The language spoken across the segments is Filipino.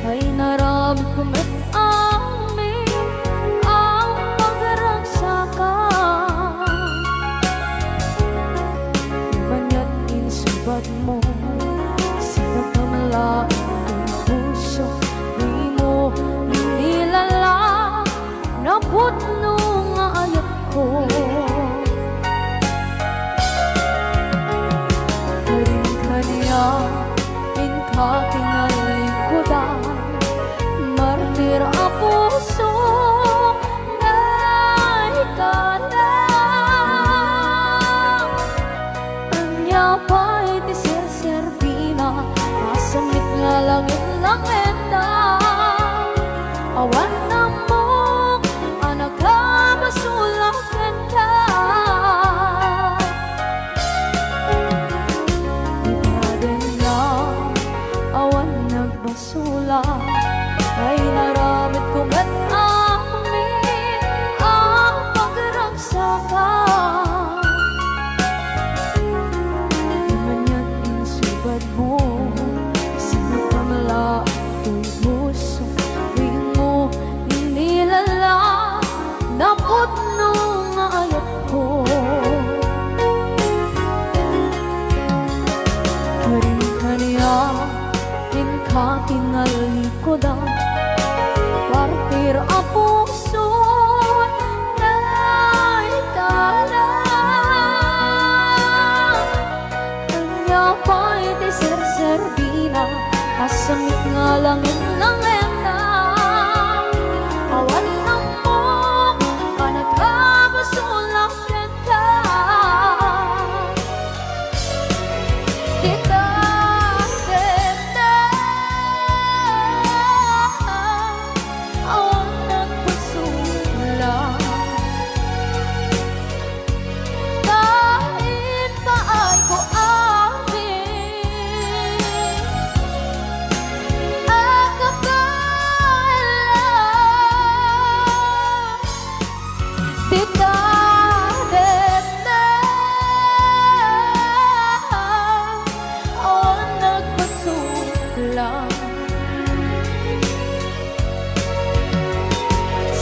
ay narami kumit amin ang pagragsakan. Banya't insubad mo sinagkamala ang puso, di mo inilala na putno nga ayat ko. Kakinalikudan, martir ang puso na ikalang. Anya pa'y tiserserpina, masamit nga langit-langit na. Awan na mo, anak ka, masulakan ka. Basula ay naramit kong at amin ang pagragsakan. Manya't insubad mo sinagkamala ito'y puso, di mo inilala na putno nga ayat ko. Karin-kaniya kakinalikudan, partir ang puso na ikalang. Kanya pa'y tiserserbina, asamit nga langit-langit na. Awan na mo, kanagkabasulakan ka.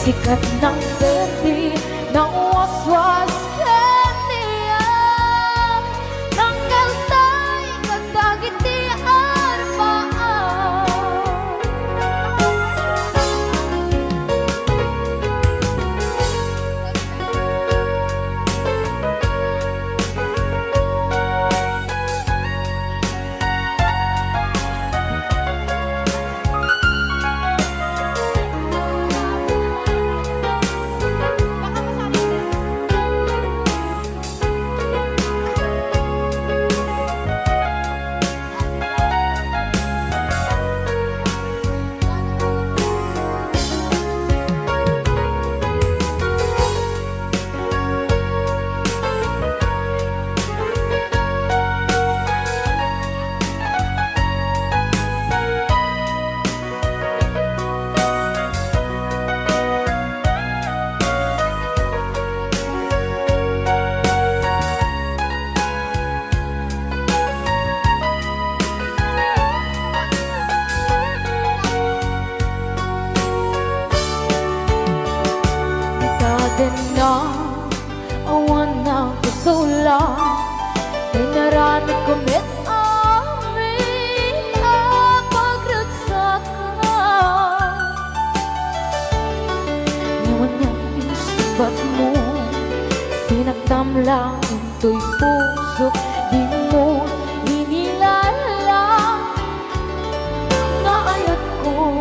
Sikat ng berde ng waswas kaniya, ng kalsay kagdagitian paan. Na awan na kusula, ay naramit kumit amin ang pagragsakan. Ngayon niyang insubat mo, sinagtam lang ito'y puso, di mo inilala na ayat ko.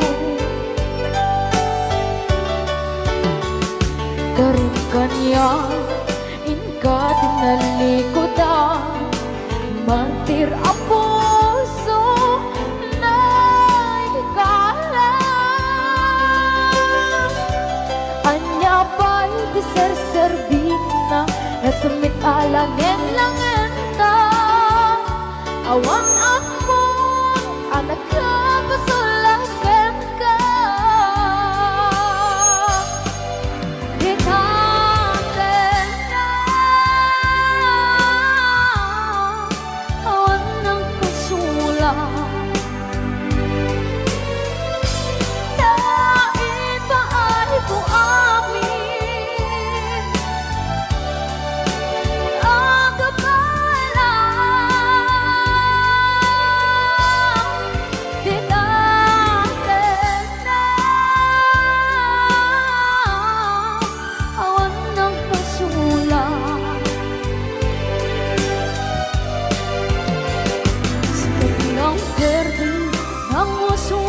Karin kanya inka tinalikudan, mantir ang puso na ikalang. Anya pa'y tiserserbina, nasumit alangin-langin na. Awan ako, anak ka, pasulakan ka.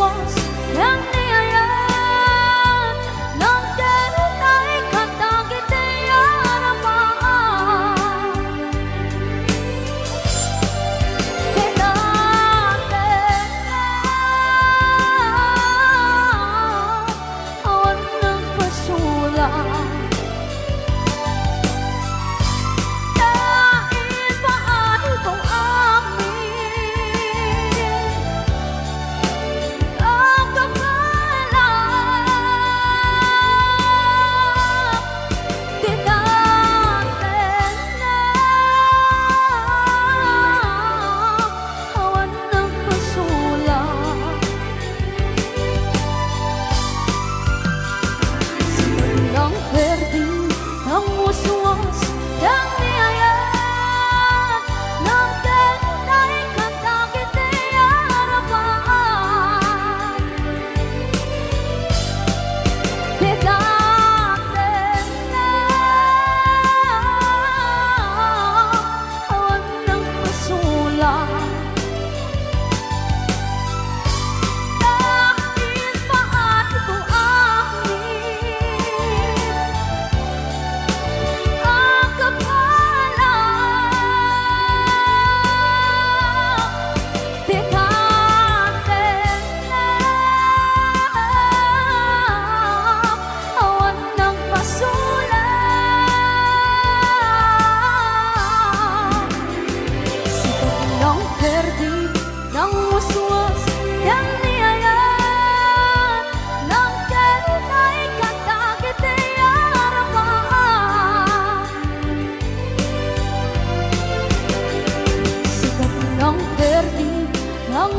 uswas yang niayan nang terutai kata kita harapan kita awan ng pasulang dahil paano kung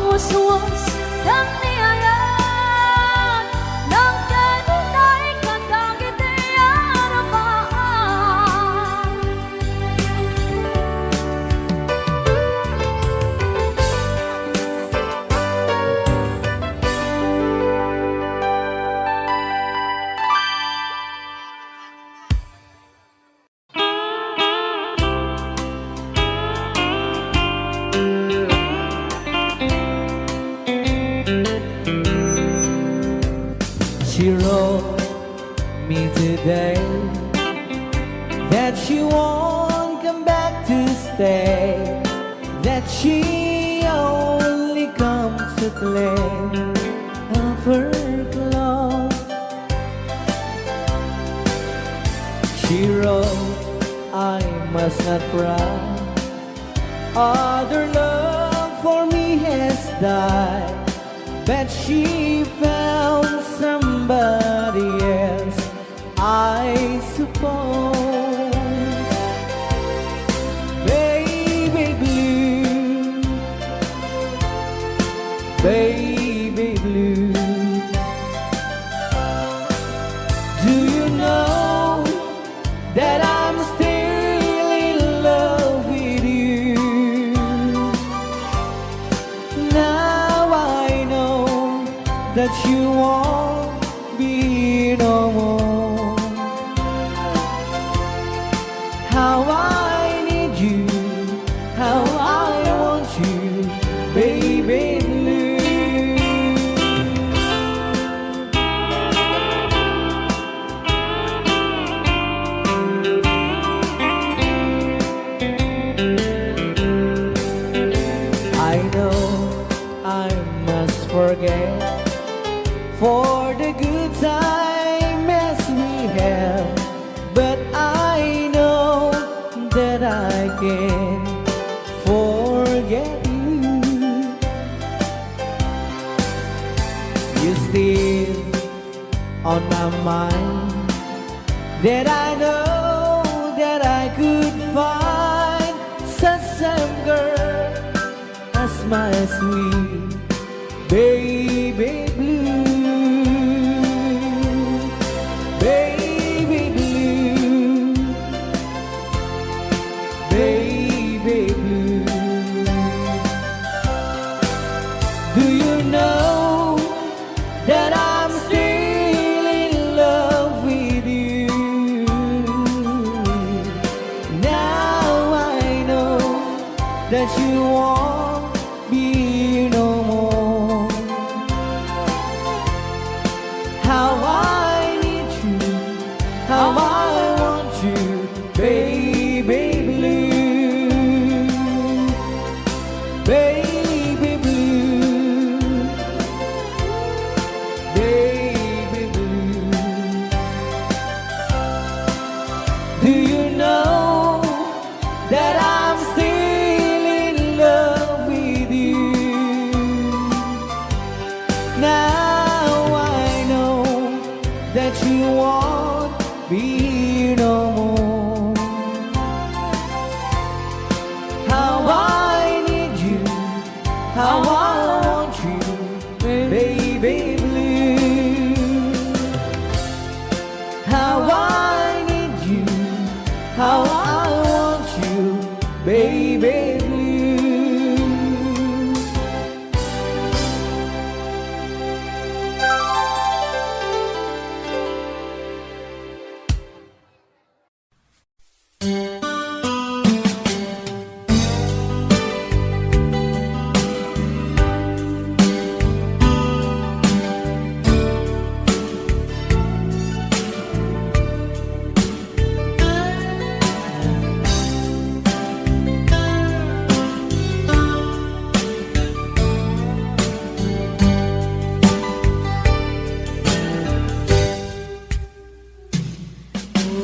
uswas dan niayan nang terutai kata kita harapan She wrote me today that she won't come back to stay, that she only comes to claim of her clothes. She wrote, I must not cry, other love for me has died, but she found somebody else, I suppose. Baby blue, baby blue, do you know that I'm still in love with you? Now I know that you won't be no more. How I need you, how I want you, baby blue. I know I must forget for the good time as we have, but I know that I can forget you. You're still on my mind, that I know that I could find such some girl as my sweet baby blue. Baby blue, baby blue, do you know that I'm still in love with you? Now I know that you won't be no more. Now I know that you won't be here no more. How I need you, how I want you, baby blue. How I need you, how I want you, baby blue.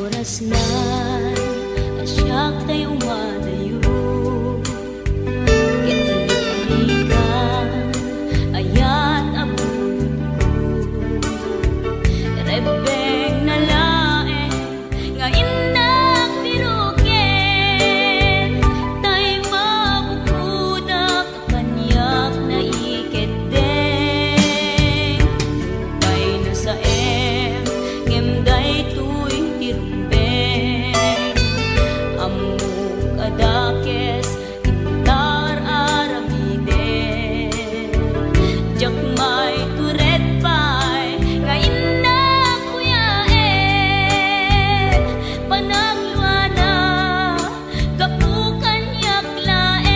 Oras na asyak tayo umadayo, italikan ayat abulod ko. Rebeng na lae nga inang birukin, tay mabukudak kanyak na iketeng. Lupay na sa ngemday tuy tirumbeng, amuk adakes intar aramiden. Jakmay turet pay nga inang kuyaen, panagluana kapukan yaklaen.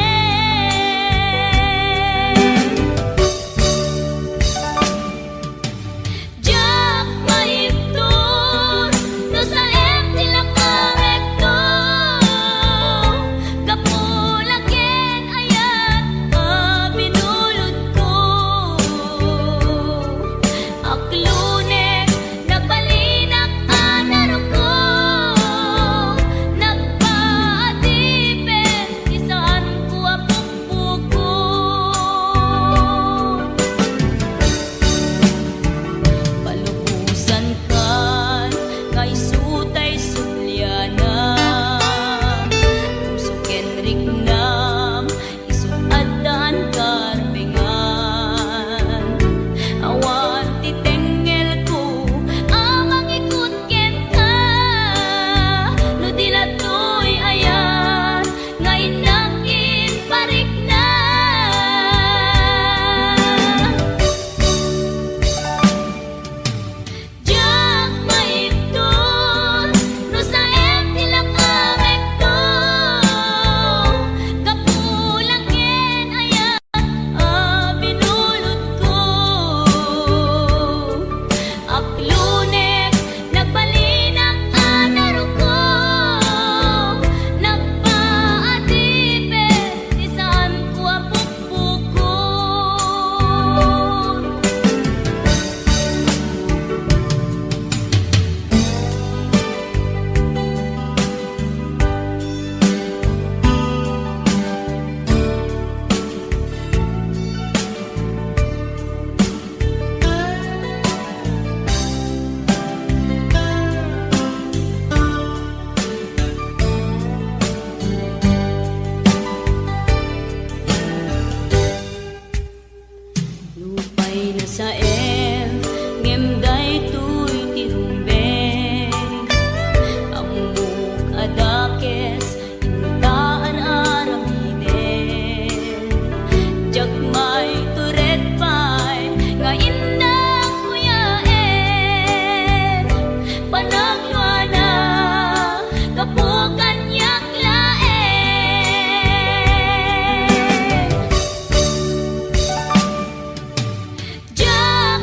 Jak maiptur no sa tilakawekto, kapulaken ayat binulod ko. Aklunek nagbalinak anaro ko, nagpaatipin isaan ko apukpukon. Palubusan kan kay sutay sulyana, puso kenrik nam isut adan karbengan. Awan titengel ko amang ikut ken ka, no dilatoy ayan ngay nakin parik na. Jak maiptur no sa tilakawekto, kapulaken ayat binulod ko. Aklunek nagbalinak anaro ko, nagpaatipin isaan ko apukpukon. Lupay na sa ngemday tuy tirumbeng, amuk adakes intaan aramiden. Jakmay turet pay nga inang kuyaen, panagluana kapukan yaklaen. Jak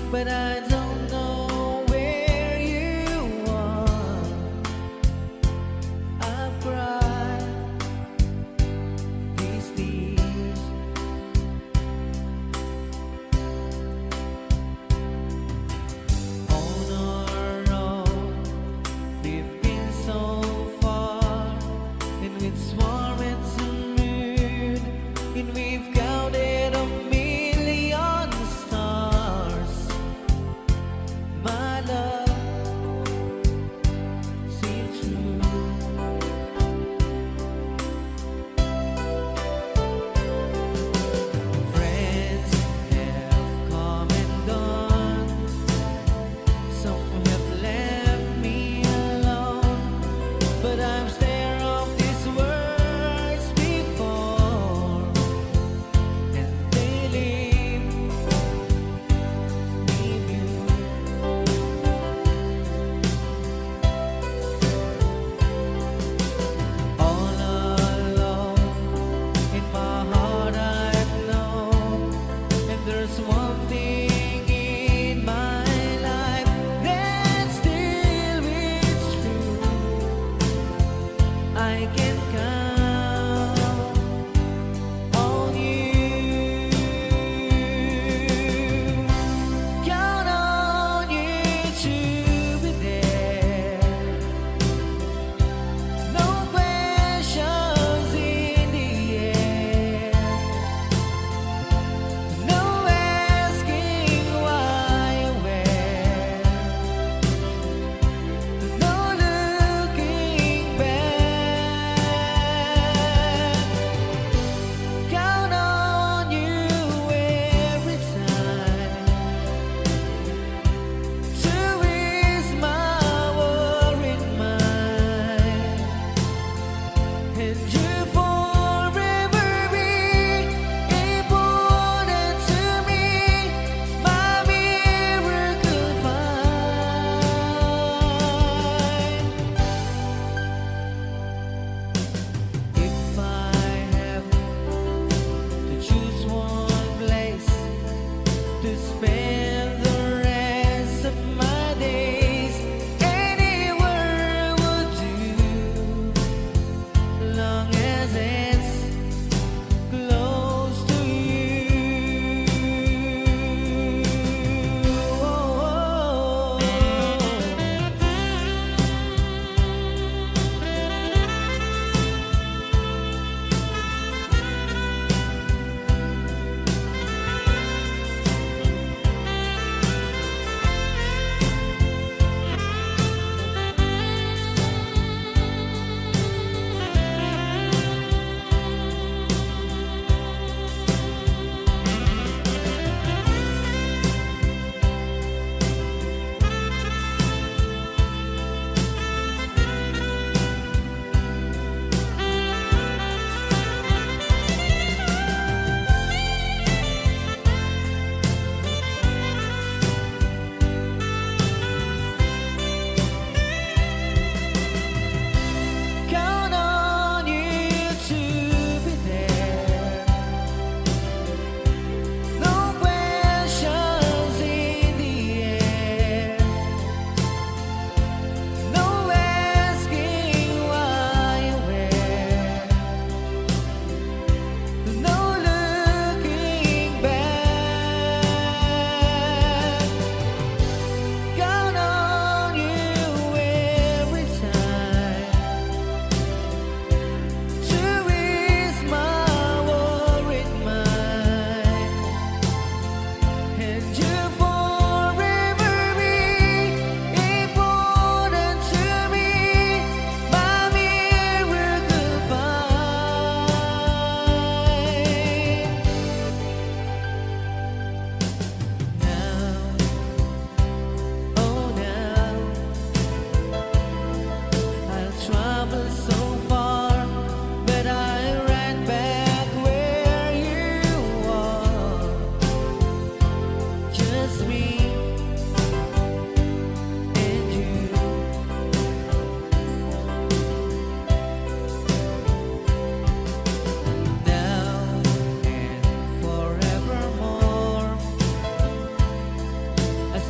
but I don't know where you are. I've cried these tears. On our own, we've been so far, and with swarm and some moon, and we've counted a million stars.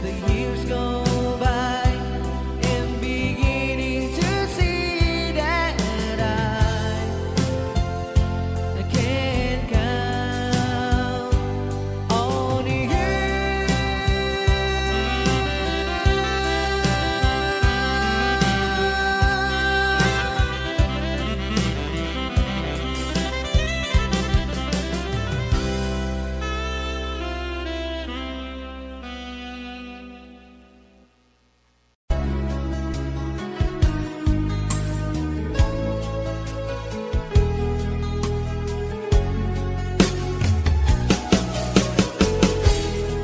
the years go by, and beginning to see that I can't count on you.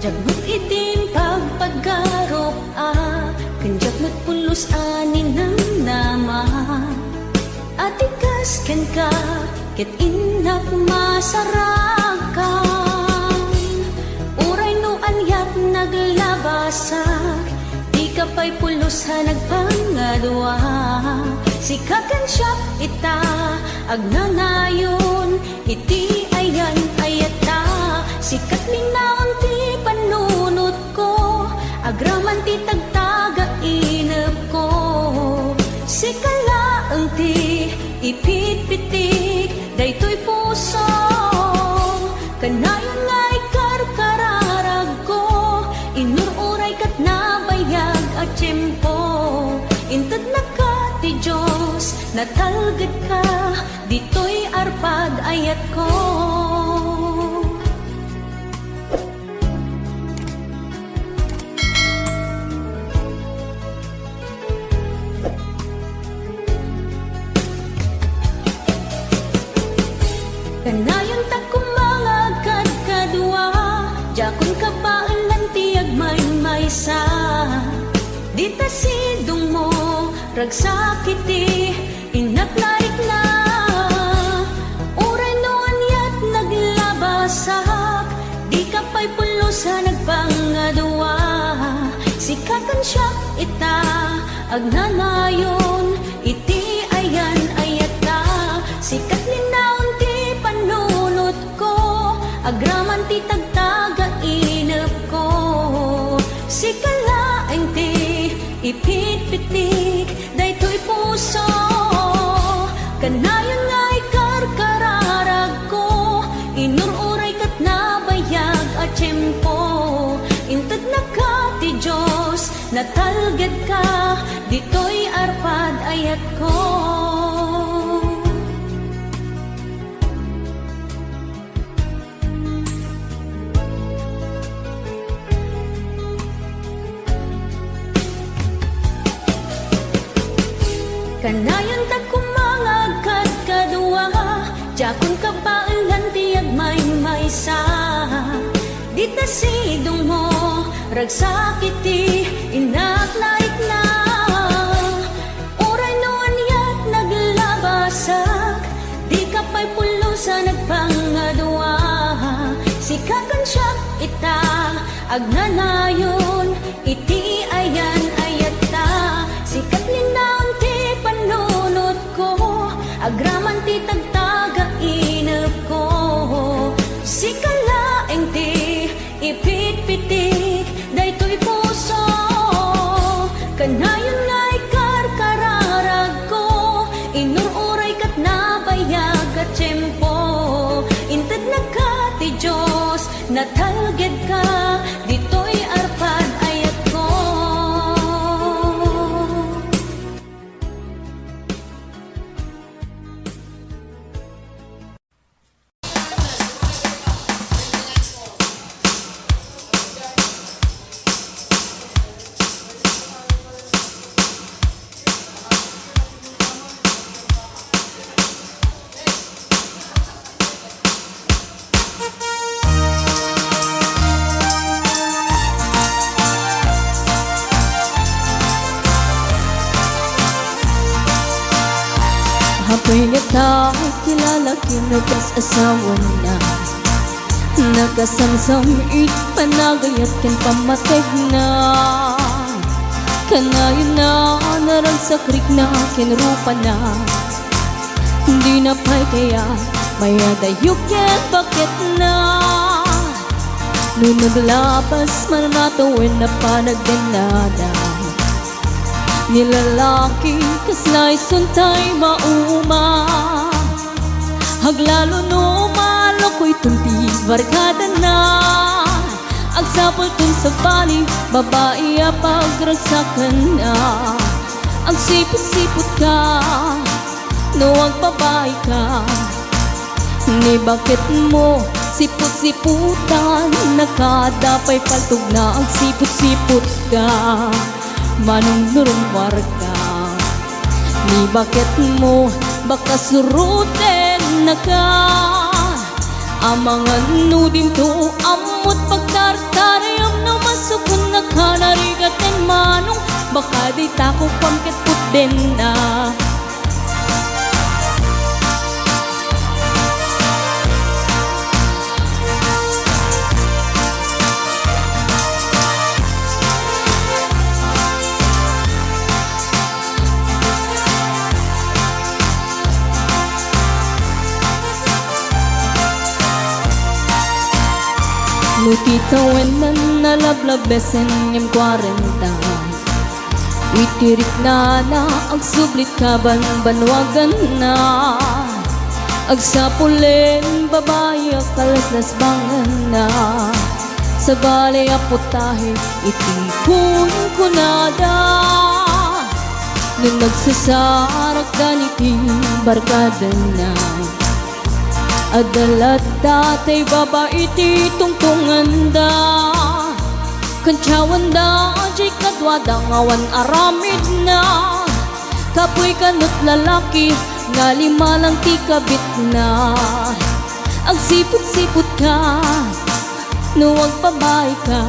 Jagmat itim pagpaggarop kanjak matpulos ani ng nama atikas ken ka ket inak masarakan uray no anyat naglabasak di ka pa'y pulos ha nagpangadwa sikakan siya ita agnanayon iti ayan ayata sikat minaon ti panunot ko agraman ti tagtaga inep ko sikalaeng ti ipitpitik daytoy puso kanayon nga'y karkararag ko inururay kat nabayag at tiyempo inted na ka ti Diyos natalged ka ditoy arpad ayat ko. Kanayon ta kumangagad kadua jakon ka paalan ti agmaymaysa dita sidong mo ragsakiti inaknarik na uray no anyat naglabasak di ka pa'y pulos ha nagpangadwa sikakan siya ita agnanayon iti ayan ayata sikat linaon ti panunot ko agraman ti tagtaga inep ko sikalaeng ti ipitpitik daytoy puso kanayon nga'y karkararag ko inururay kat nabayag at tiyempo inted na ka ti Diyos natalged ka ditoy arpad ayat ko. Kanayon ta kumangagad kadua jakon ka paalan ti agmaymaysa dita sidong mo ragsakiti inaknaik na uray no anyat naglabasak di ka pa'y pulos ha nagpangadwa sikakan siya ita agnanayon iti ayan ayata sikat linaon ti panunot ko agraman ti tagtaga inep ko sikalaeng ti ipitpitik daytoy puso kanayon nga'y karkararag ko inururay kat nabayag at tiyempo inted na ka ti Diyos natalged ka ditoy arpad ayat ko. Ako'y nakakilala kinugas asawa na nagasamsam panagayat ken pamateg na kanayon na naran sa krik na kinrupa na hindi na pa'y kaya may adayok yan bakit na Nung naglabas mananatawin na panagdanada, nilalaki kaslay suntay mauma. Haglalo no maloko'y tunti barkada na. Agsapol tun sa bali, babae a pagragsakan na. Ang sipot-sipot ka, no ang babae ka. Ni bakit mo sipot-siputan, nakadapay paltog na ang sipot-sipot ka. Manong nurumwar ka, ni bakit mo baka surutin na ka. Ang mga nudim to amot pagtartarayam na masukun na ka narigatin manong baka di tako pangkit putin na. Nutitawen na nalablabesen yung 40. Witirik na ang sublit kaban banwagan na. Agsapulin babae kalaslas bangan na. Sa balay aputahe itikun kunada. Nung nagsasarak ganiting barkada na. Adalat datay babae ti tungtungan da. Kantsawan da jay kadwada ngawan aramid na. Kapoy kanot lalaki nga lima lang ti kabit na. Ang sipot-sipot ka, no ang babae ka.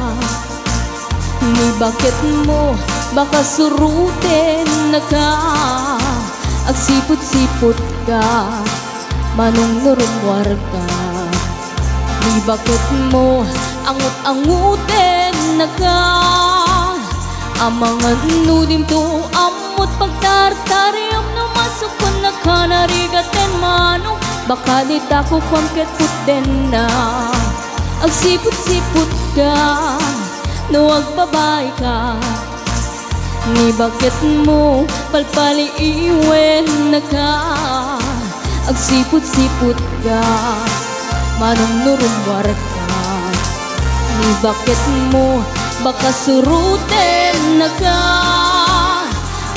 Ni bakit mo baka surutin na ka. Ang sipot-sipot ka, manong nurumwar ka. Ni bakit mo angut-angutin na ka. Ang mga nudim to amot pagtartariyam na masukon na ka narigatin manong baka di tako pangkit putin na. Ang sipot-sipot ka, no ang babae ka. Ni bakit mo palpaliiwen na ka. Ang sipot-sipot ka, manong nurumwar ka. Ni bakit mo baka surutin na ka.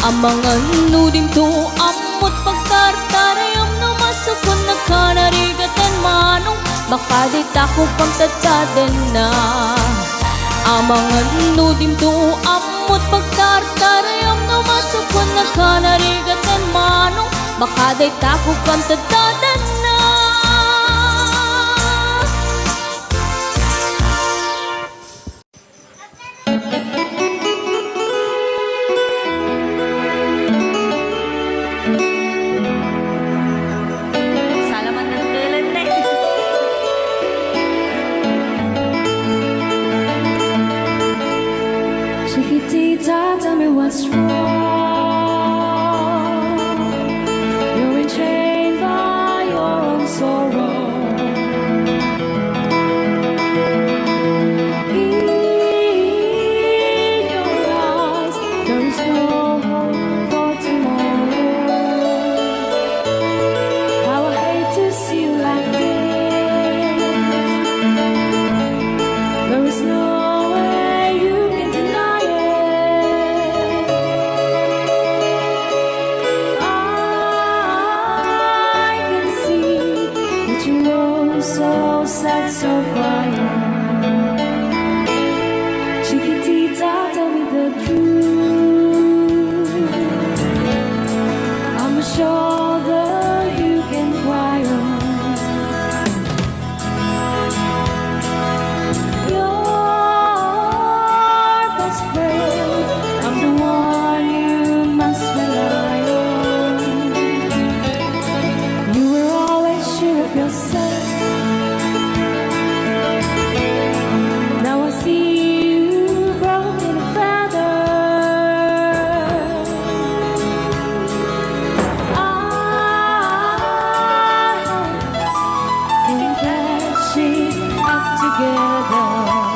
Ang mga nudim to amot pagtartarayam na masukon na ka narigatin manong baka di tako pangtadsaden na. Ang mga nudim to amot pagtartarayam na masukon na ka narigatin manong baka di tako pangtadsaden na. Salamat ng tulan na Chiquitita, tell me what's wrong. You're enchained by your own sorrow. In your eyes, there is no hope for tomorrow. How I hate to see you like this. There is no way you can deny it. I can see that you're so sad, so quiet. Chiquitita, tell me the truth. I'm a shoulder you can cry on. Your best friend, I'm the one you must rely on. You were always sure of yourself. Now I see you broken a feather. I hope that she up together.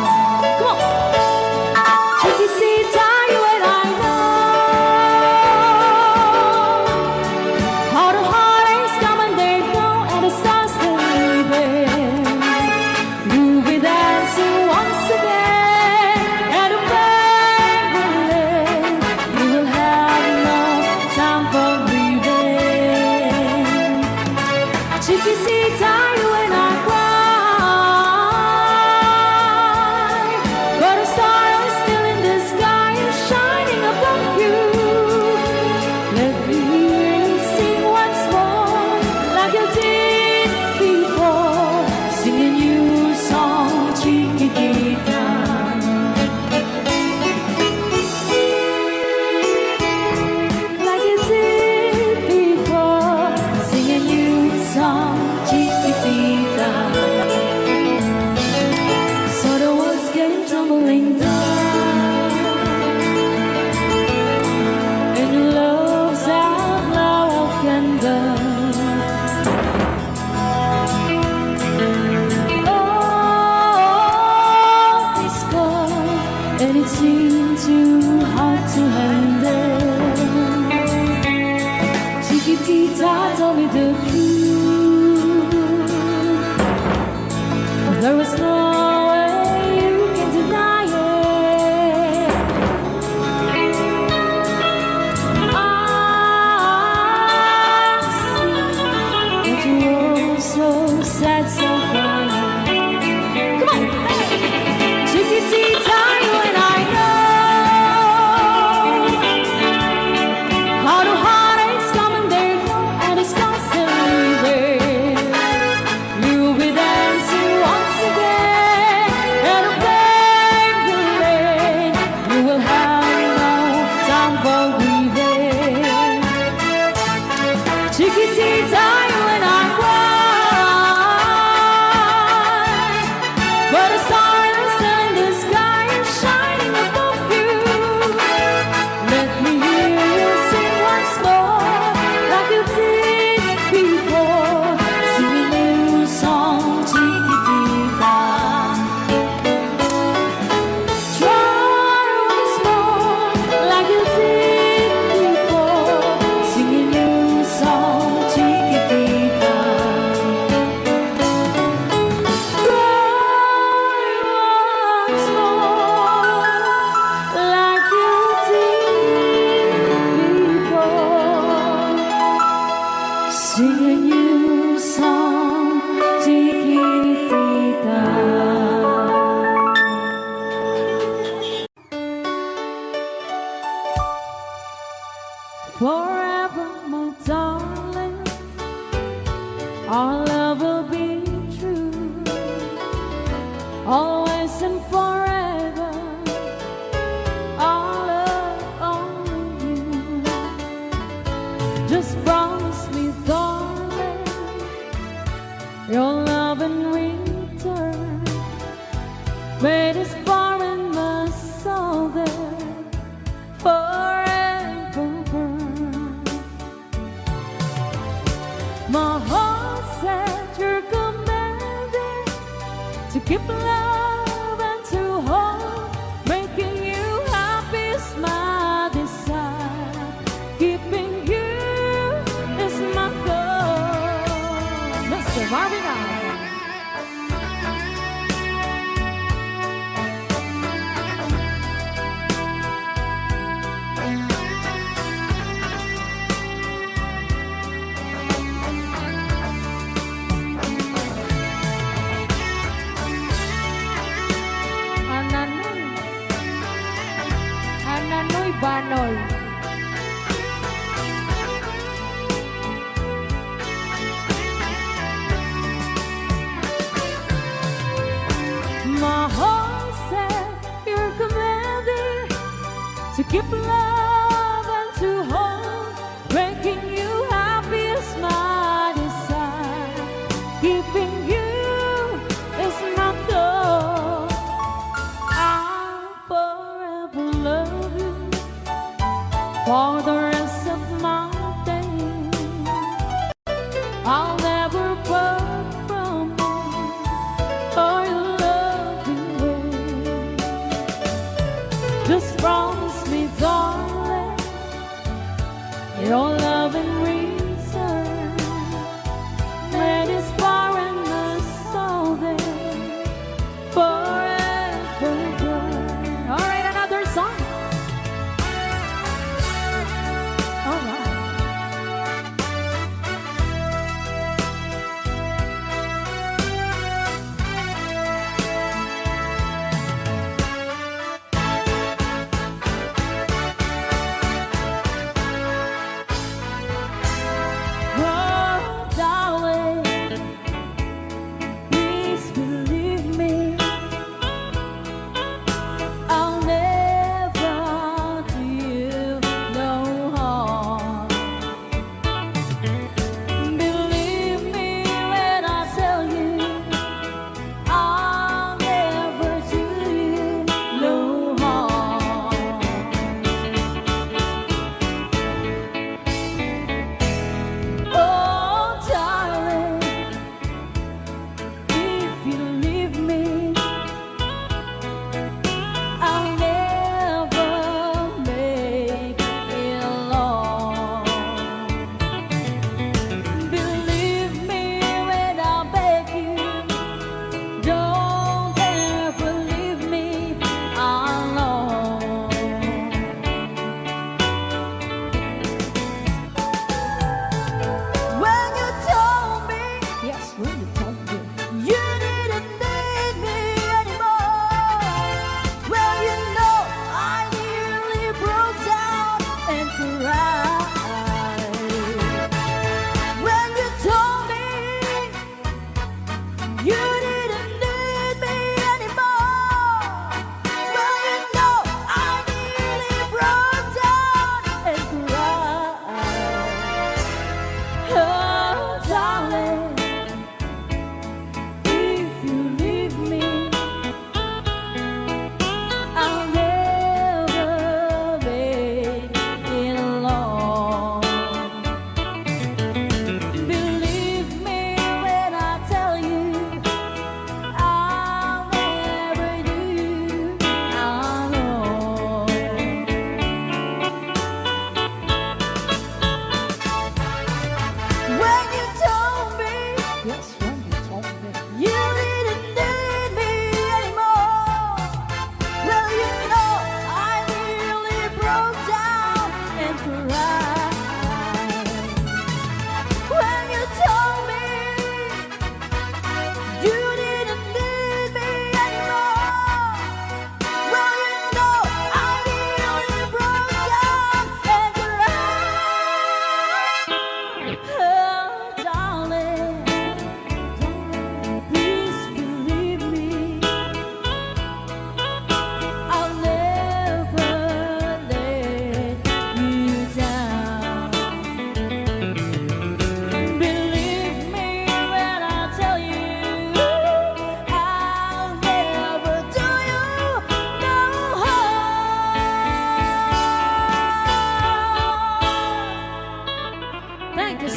seem too hard to handle. Chiquitita told me the truth. There was no way you can deny it. I see that you were so sad, so crying. Come on, Chiquitita, you and I know how the heartaches come and they go, and it's constantly there. You'll be dancing once again, and a babe will rain. You will have no time for grieving. Chiquitita, you and I cry, but a star in the sky is shining above you. Let me hear you sing once more, like you did before. Sing a new song, Chiquitita. Try once more, like you did before. Sing a new song, Chiquitita. Try once more, like you did before. Sing a new song, Chiquitita. Forever, my darling, our love will be true. Always and forever, our love only you. Just promise me, darling, your love in return. Made us far in my soul there forever burn. My heart said you're commanded to keep love and to hold, making you happy is my desire. Keeping you is my goal. Mr. Marvin Allen. Ananoy Banoy. My heart said you're commanded to keep love and to hold, making you happy is my desire. Keeping you is my goal. I'll forever love you for the rest of my days. I'll never part from you or your loving ways. Just promise me, darling, your love in return. Made us far in the soul there forever burn. All right, another song. All right.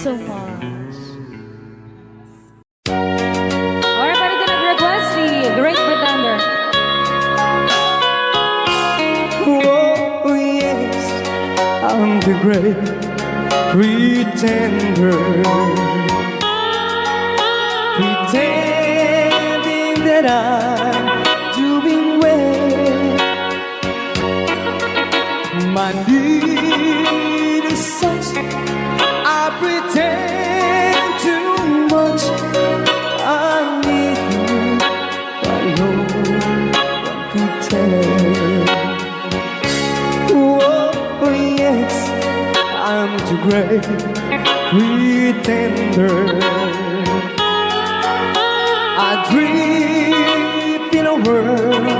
so much. Alright, para din nag-request si Great Pretender. Oh, yes, I'm the great pretender. Pretending that I'm doing well. My need is such, I pretend too much. I need you, but no one could tell. Oh, yes, I'm the great pretender. I dream in a world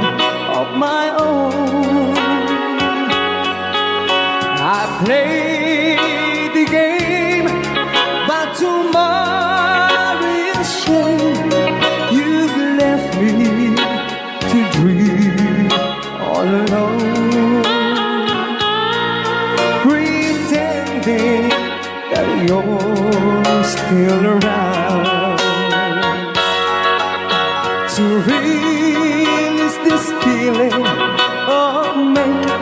of my own. I play the game, but tomorrow is shame. You've left me to dream all alone, pretending that you're still around. To release this feeling of make-believe,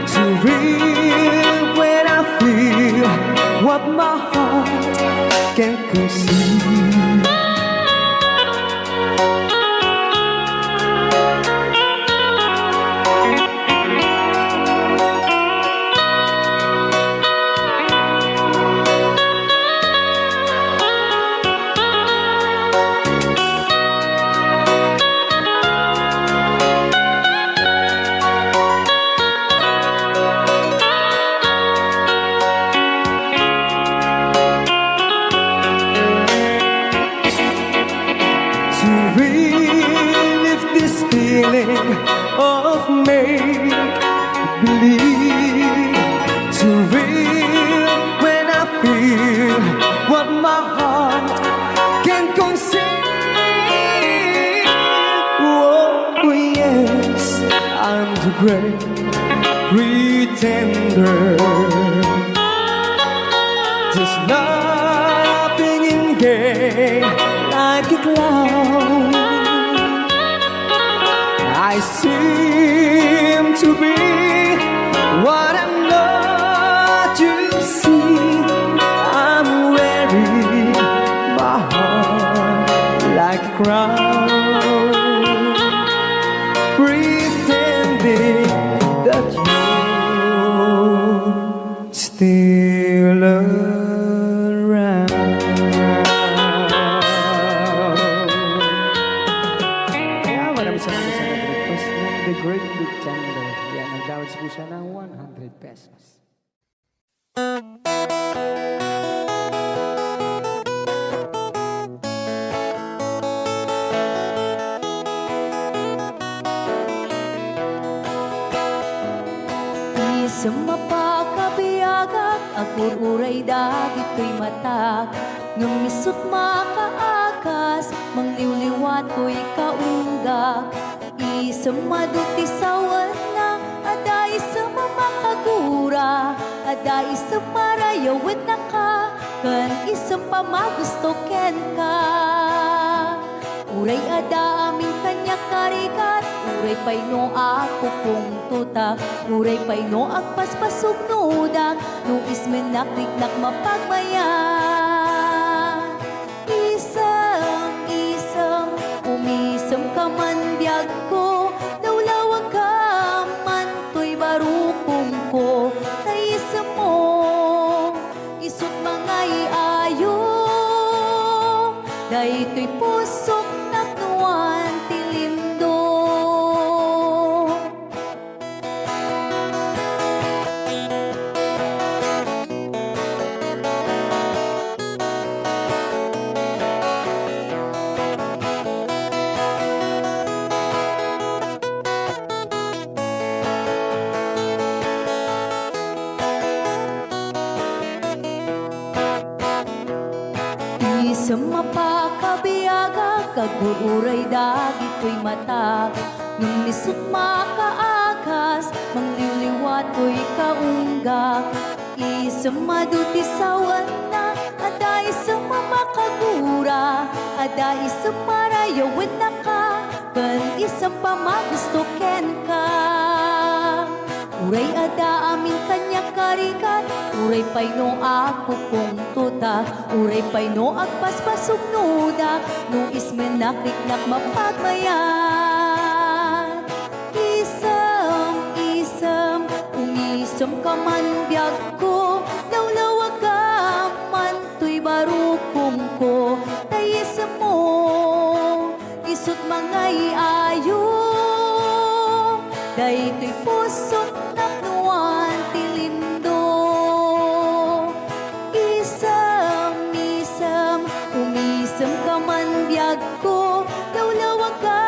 to real when I feel what my heart can conceive. To relive this feeling of make-believe, to real when I feel what my heart can conceive. Oh, yes, I'm the great pretender. Just laughing in gay like a clown. I seem to be what I'm not. You see, I'm wearing my heart like a crown, pretending that you're still around. Kaya maraming salamat sa nag-request ng The Great Pretender. Yan, nag-downloads po siya ng 100 pesos. Sa mapakabiyagak, agur-uray dagit ko'y matak. Nung misut makaakas, mangliwliwat ko'y kaunggak. Isa maduti sawan na, ada isa mamakagura. Ada isa marayawit na ka, kan isa pa magusto ken ka. Uray ada aming kanya karikat, uray pa'y no ako kung tutak, uray pa'y no agpaspasog nudak, no ismen nakliknak mapagmayan. Isang, umisam ka man biyag ko, naulawag ka man to'y barukong ko, kaisa mo, isut mga iayo, dahi to'y pusok naknuan tilindo. Sa mapakabiyaga, kagururay dagit ko'y mata. Nung nisut makaakas, mangliwliwat ko'y kaunggak. isang maduti sa wana, ada isang mamakagura, ada isang marayawan na ka, kan isang pamagusto ken ka. Uray ada amin kanya karikat, uray pay no ako kong tuta, uray pay no agpaspasog nuda, no ismen nakiknak mapagmayan. Isam, ungisam ka man biyag ko, lawlawag ka man to'y barukong ko, tayisam mo, isut mga iayo, day to'y pusot naknuan tilindo. Isam, umisam ka man biyag ko, lawlawag ka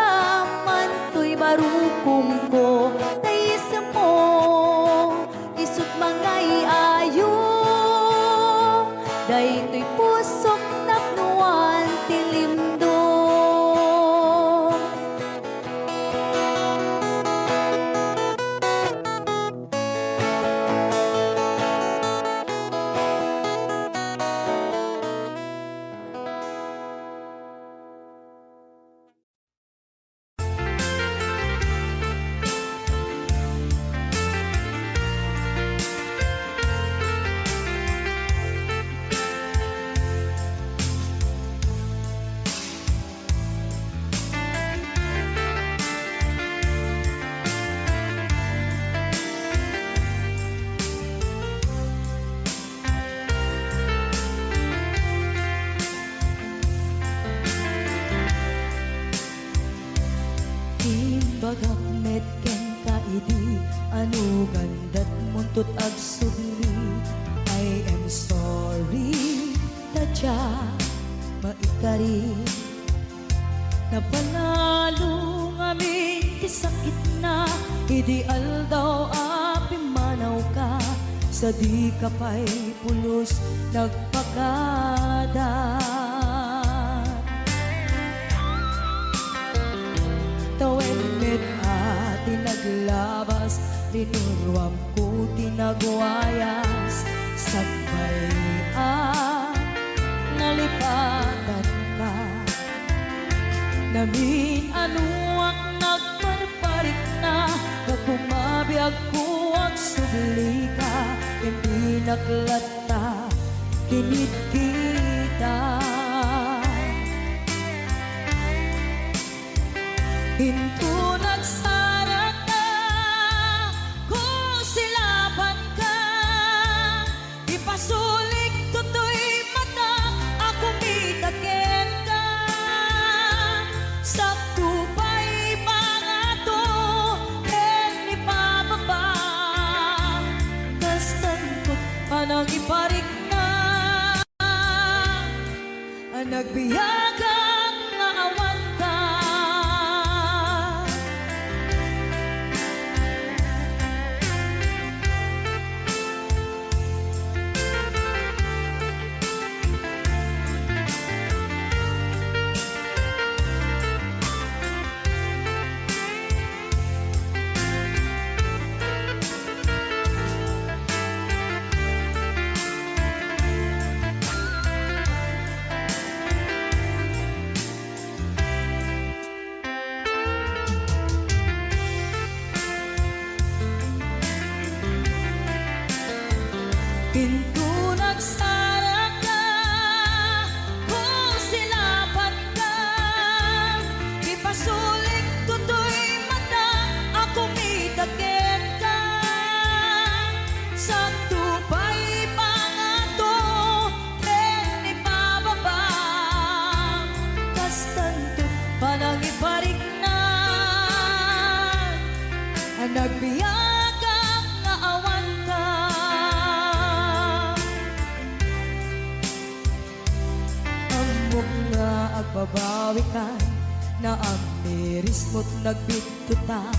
man to'y barukong ko, tayisam mo, isut mga iayo, day to'y pusok naknuan tilindo. Imbagak met ken kaidi, ano gandat muntot ag sudli. I am sorry, tadya maikari. Napanalo ngamin ti sakit na, ideal daw api manaw ka, sa di ka pa'y pulos nagpakada. Tawenmet ati naglabas, tinurwam ko tinagwayas, sagbay nalipatan ka. Namin anuak nagparparik na, nagpumabiyag ko ang subli ka, hindi naglata, kinit kita. Hinto nagsarag na, kung silaban ka, ipasulik tutoy mata, ako mitakin ka. Sa tupay mga to, ken ipababa, kastan ko panang iparik na, ang nagbiyagang nga awan ka. Pinto nagsarag na, kung silaban ka, ipasulik tutoy mata, ako mitakin ka. Sa tupay mga to, ken ipababa, kastan to panang iparik na, ang nagbiyagang nga awan ka. Nga agbabawi ka, na ang miris mo't nagbitutan.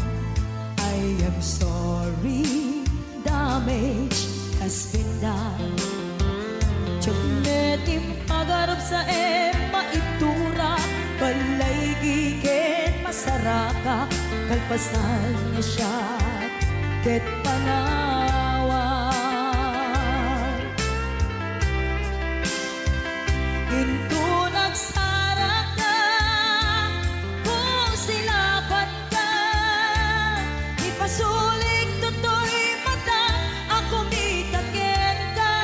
I am sorry, damage has been done. Tiyagnetim agarap sa maitura, balay gigit masaraka, kalpasan niya siya, ket panawan. Ipasulik toto'y mata, ako mitaken ka.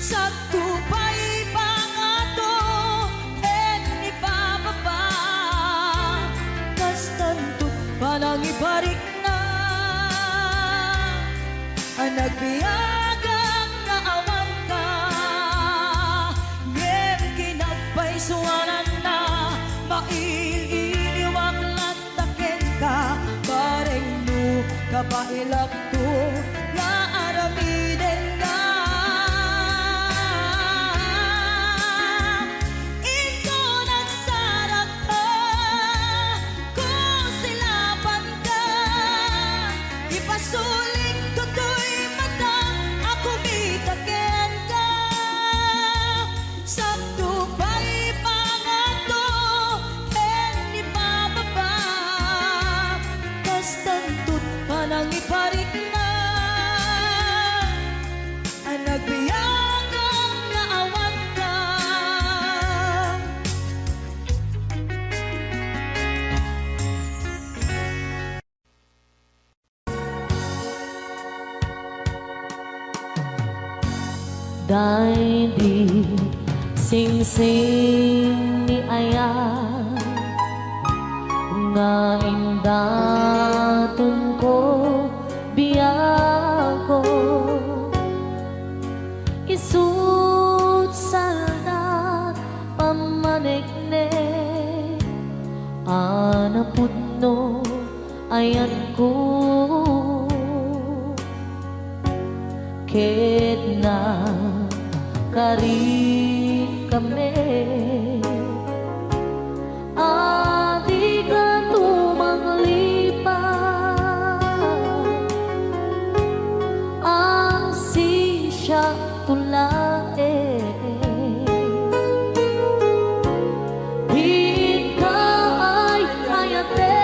Sa tupay pangato, en ipababa. Kastanto panang ibarik na, ang nagbiyagang naawan ka. Ngem kinagpaisuanan na, maililiwag lataken ka. Bareng no, kapailak to, nga aramiden ka. Ito nagsarak ka, kung silapan ka. Ipasulik toto'y mata, ako mitaken ka. Sa tupay pangato, en ipababa. Kastantot panang iparik na, ang nagbiyagang naawan ka. Dahil di sing-sing ni Aya nga indatun ko biyako isut salda pamanikne anaputno ayan ko ket na kari kami adi ka tumanglipat ang sisya tulae di ka ay hayate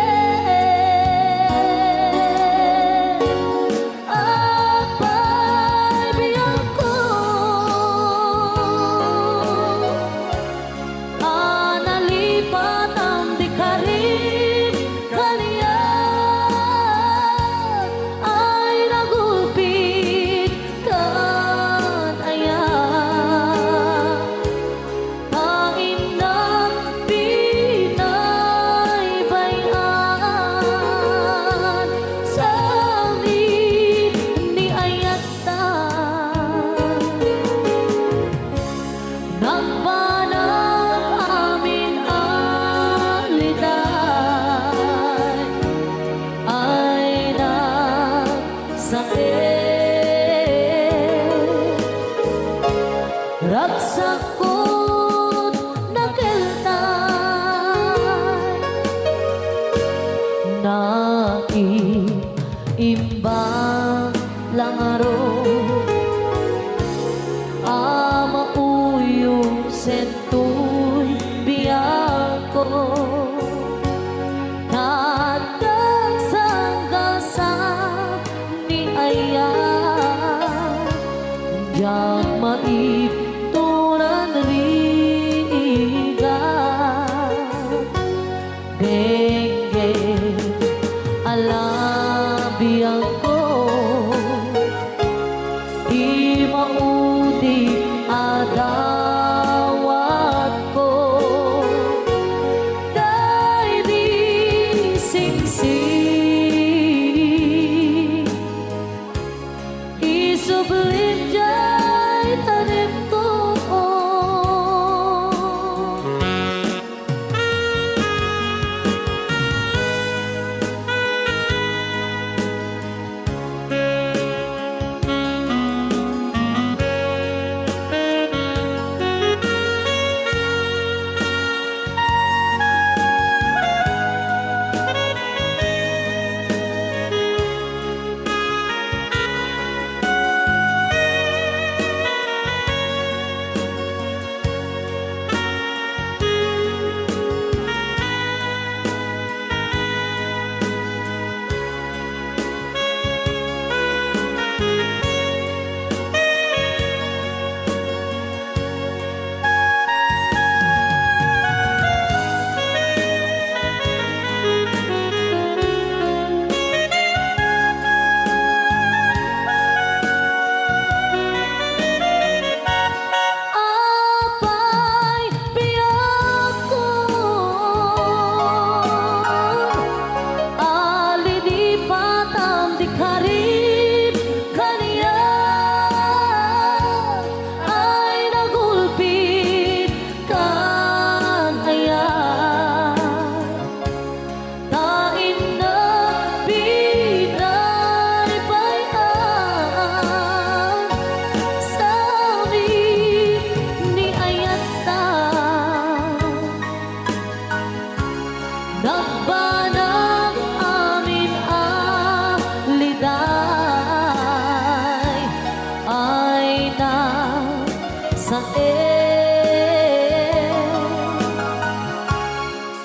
apay biyang ko analipat ang di ka rin kaliyan ay nagulpit kan ayan pain ng pinaybayan sa amin ni ayatan nagpanang amin aliday ay nagsakit ragsakot nakeltay naiimbang langaro ama uyong sentoy biyako tatag sanggasa ni Aya yang maipturan riga denge alabiyang ko di maudi adawat ko dahil di singsing isublim jay tanim ko adik-adik kaniya ay nagulpit kanaya tain na pinaribayan sabi ni Ayata nagbanang amin aliday ay na sa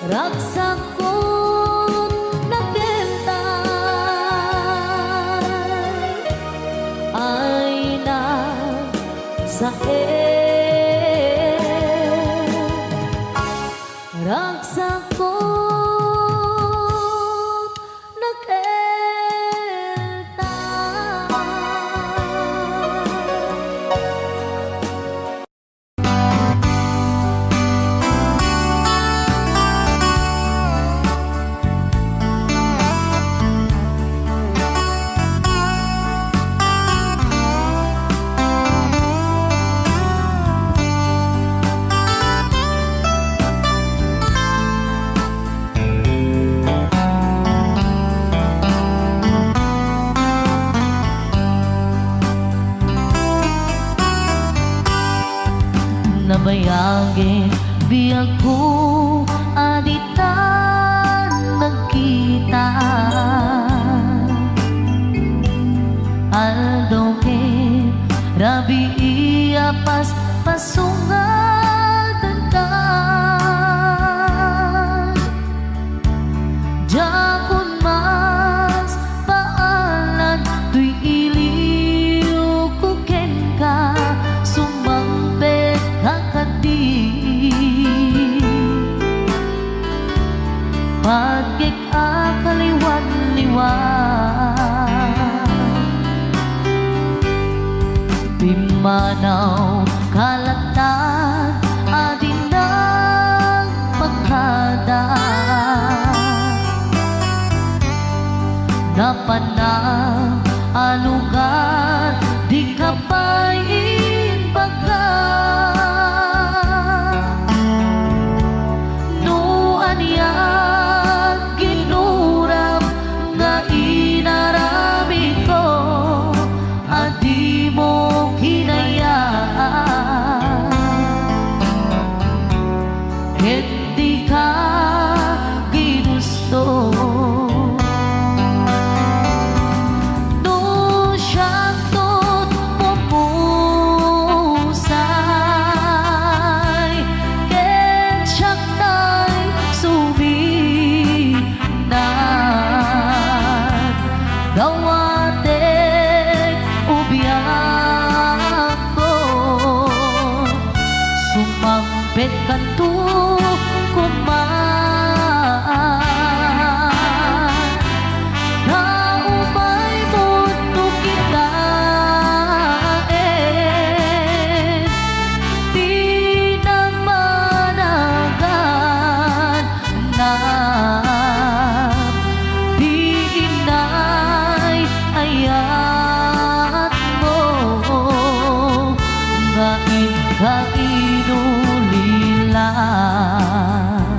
ragsakot nagbentay ay na sa ragsakot nagbentay. Nabayagin biyag ko aditan nagkita aldo ke rabi iya pas pasungatan ka jakun mas paalan tuy iliw ko ken ka sumangpet kakadi pagkik akaliwan-liwan Pimanaw kalatan adin ng pagkada napanang alugar di kapain baga nuan yan ginuram nga inarami ko adi mo hinayaan hindi ka ginusto Gawatek ubiyak ko sumampet kanto kumaan naumay mundo kita di namanagan na ayat mo nga ikainulilan.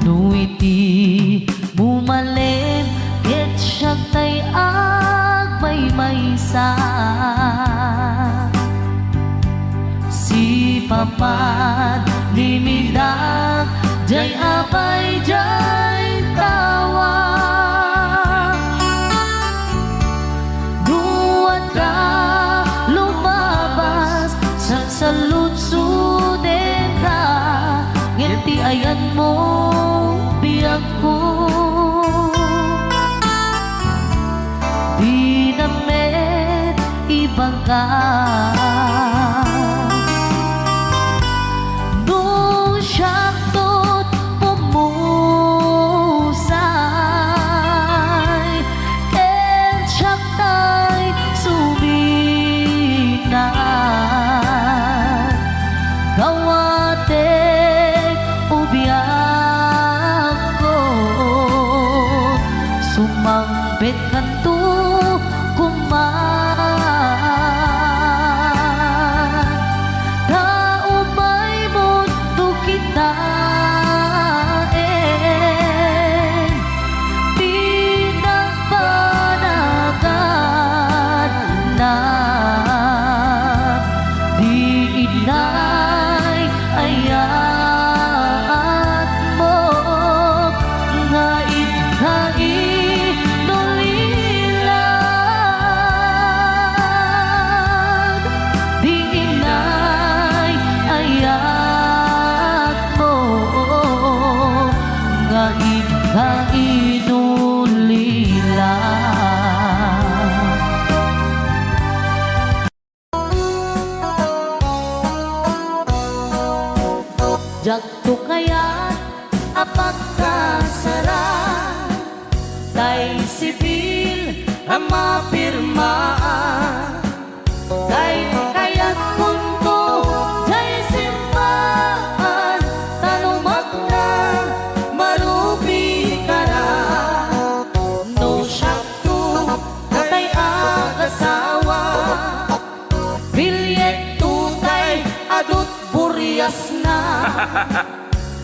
Nuiti bumalin ket siya tay agmay-maysa si papat limidak jay apay jay tawa ka. Nung siya'y pumusay, ken siya'y suminat, gawatek ubiyak ko, sumangbet kanto kuman, daumay mundo kita pinagpanagan na di inay ayat mo nga inulilan, di inay ayat mo nga inulilan. Jagto kaya't apagkasara, tay sibil ang mapirmaan, tay kaya't kunto, tay simbahan, talumat na, marubi ka na. No syakto, tay agasawa, bilyet tutay, adut buryas na.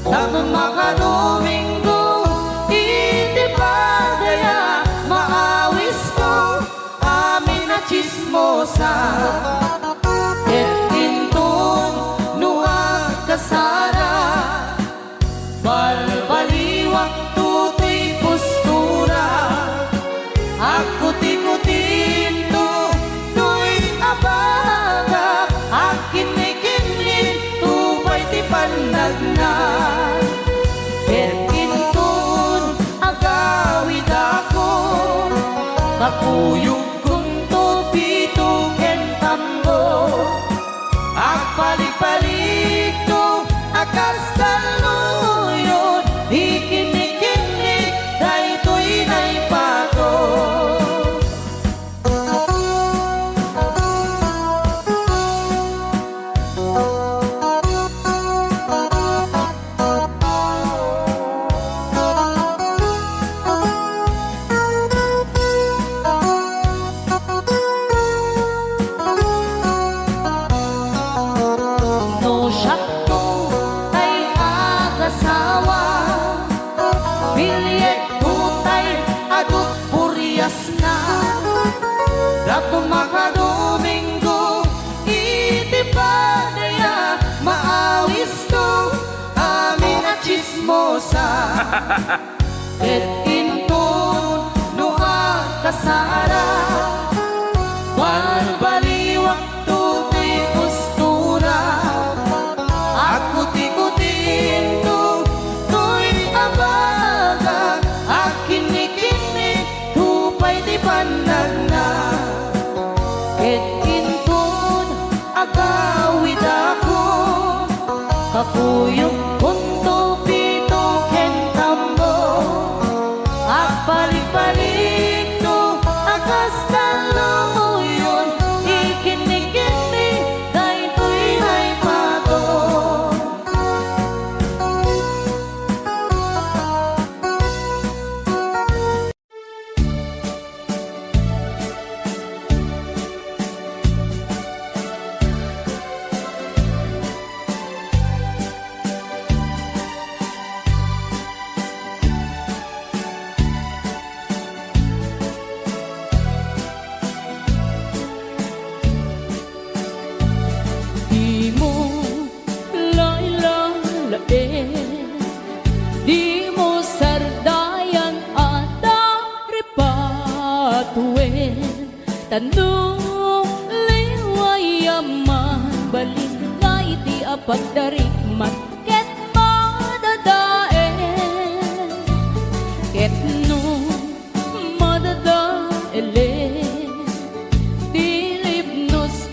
Tanong makadominggo, iti pa daya maawis ko, amin na chismosa. Et intong nuwag kasara, balbaliwak tutoy postura, ako tikutin to, to'y abaga, akin may kinlin, tupay ti pandagnan. Ket intun agawid ako, kakuyog kong tupito ken tambo, agpalik-palik to, akas kaluyon, ikinik-kinik, daytoy naipato. No syakto tay agasawa, bilyet tutay adut buryas na. Dato makadominggo, iti pa daya maawis ko, amin na chismosa. Et intun nuwag kasara, balbaliwak tutoy postura, ako tikutin to, to'y abaga, akinik-inik, tupay di pandagna. Et intun agawid ako, kakuyog kunto pito ken tambo, agpalik-palik to, akas kaluyon, ikinik-inik, daytoy naipato. Di mo lailalain, di mo sardayan at ripatuin, tanong liwayaman, balingay di apagdarikmat, ket madadain, ket no madadain, dilibnos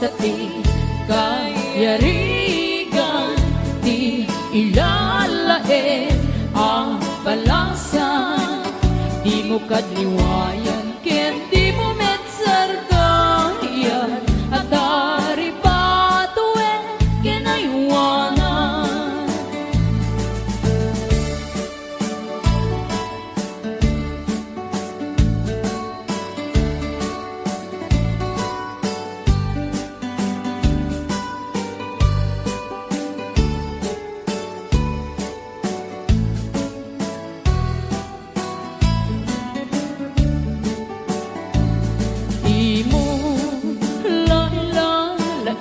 Basta ti kayarigan, ti ilalain ang balasan. Di mo kadliwayan, ken di mo metsargayan, at dari patuen kinaywanan. Di mo lalalain,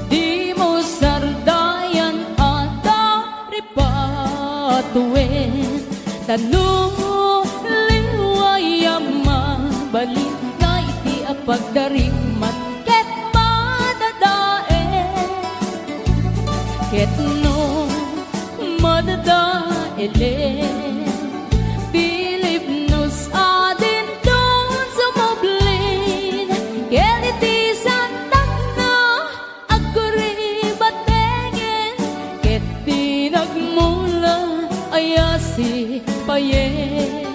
di mo sardayan at dari patuin. Tanong liwayang mabalik na iti apagdaring man ket madadae. Ket no madadaele, bilib nos adin don sumoblin. Ket iti santak na aguri batengen, ket tinagmula ayasi payen.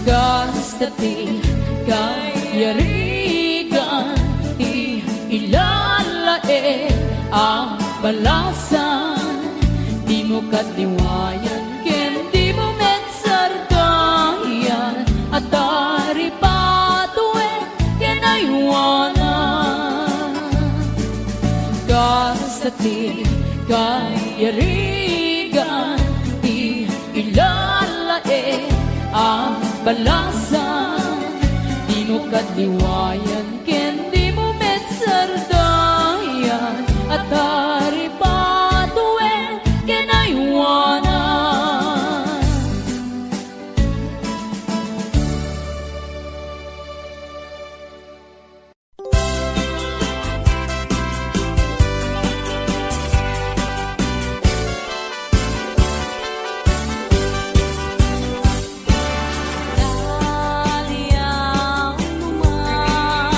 Gasta ti kayarigan, ti ilalae ang balasan. Di mo kadliwayan, ken di mo metsargayan, at dari patuen kinaywanan. Gasta ti kayarigan, ti ilalae ang balasan. Di mo kadliwayan, ken di mo metsardayan, at dari patuen kinaywanan. Daliang naman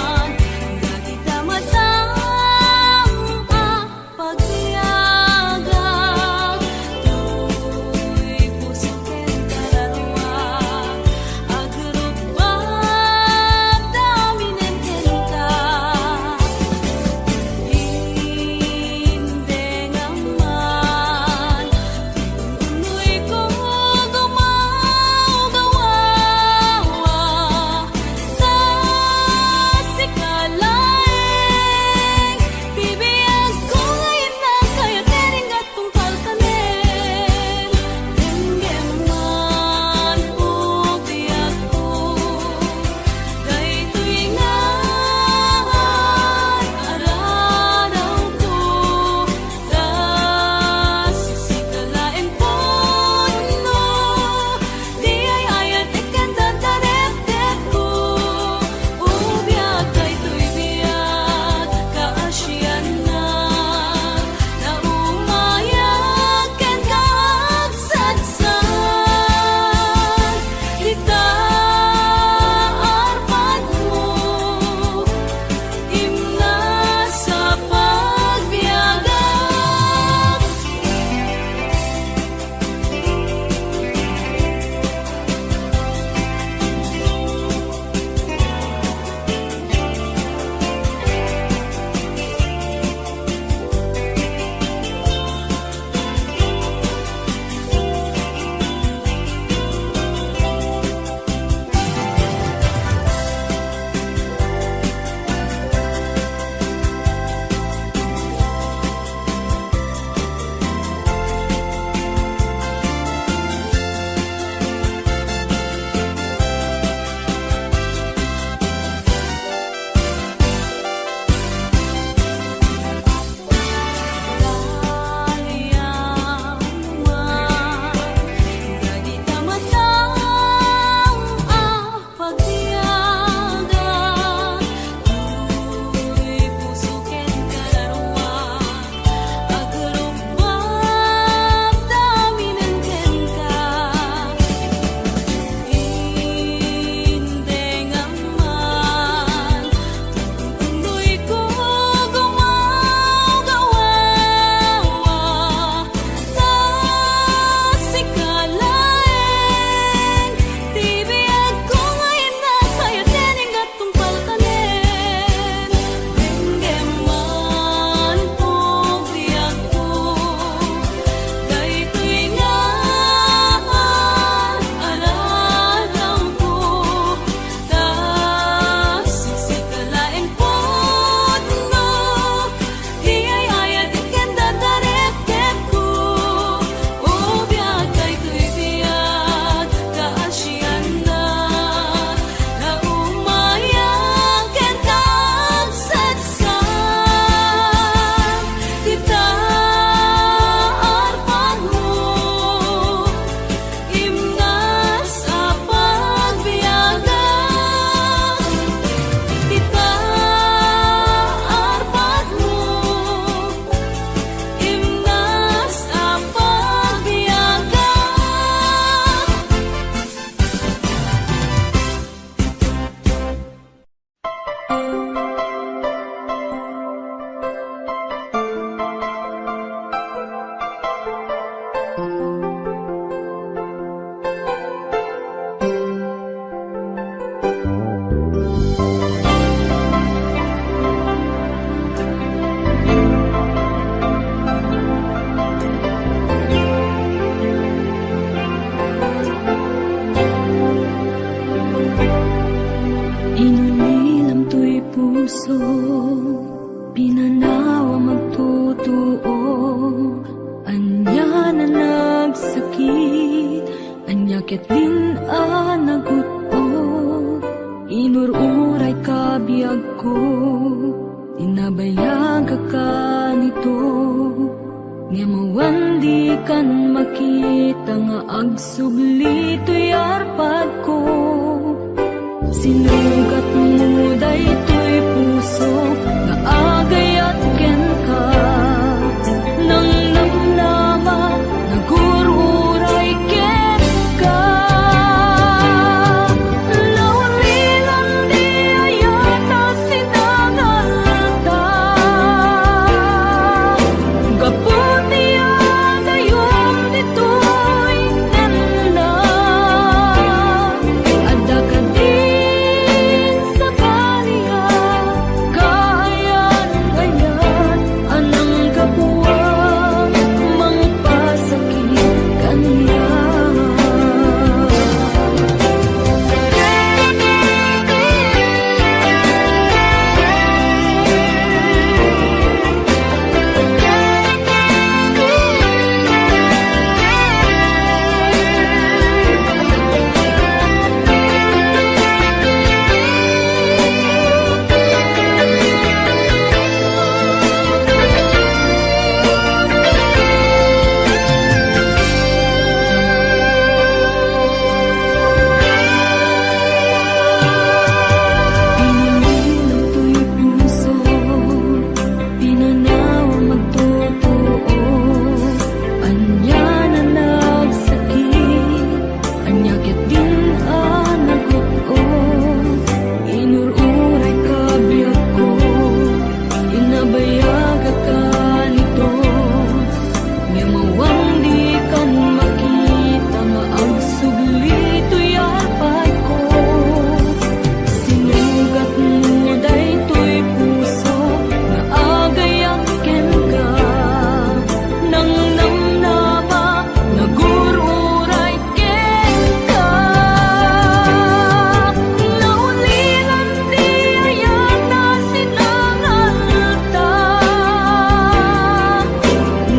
Ketlin anaguto, inururay kabiyag ko, tinabayag ka nito, nga mawandi kan makita nga agsubli to'y arpad ko. Sinugat mo daytoy puso, nga agay at ken ka, nang namnama, nagururay ken ka. Laulilan di ayata sinangalta, gaputi adayom ditoy nanda, adda ka din sa baliya, kayan-kayan anang kapuwa, mangpasakit kaniya. Pinililang to'y puso, pinanaw magtotoo, anya na nagsakit, anya ket din anaguto, inururay kabiyag ko, inabayag ka nito, nga mawandi kan makita, maagsubli to'y arpad ko. Sinugat mo daytoy puso, nga agay ang ken ka, nang namnama, nagururay ken ka. Naulilan di ayata sinangalta,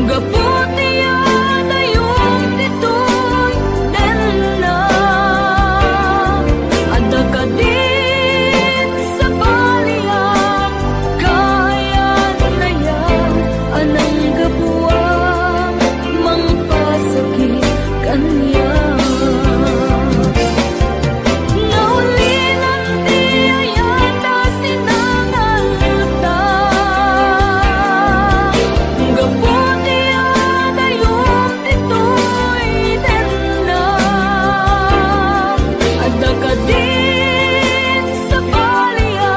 gaputi adayom ditoy nanda, adda ka din sa baliya, kayan-kayan anang kapuwa, mangpasakit kaniya. Naulilan di ayata sinangalta, gaputi adayom ditoy nanda, adda ka din sa baliya,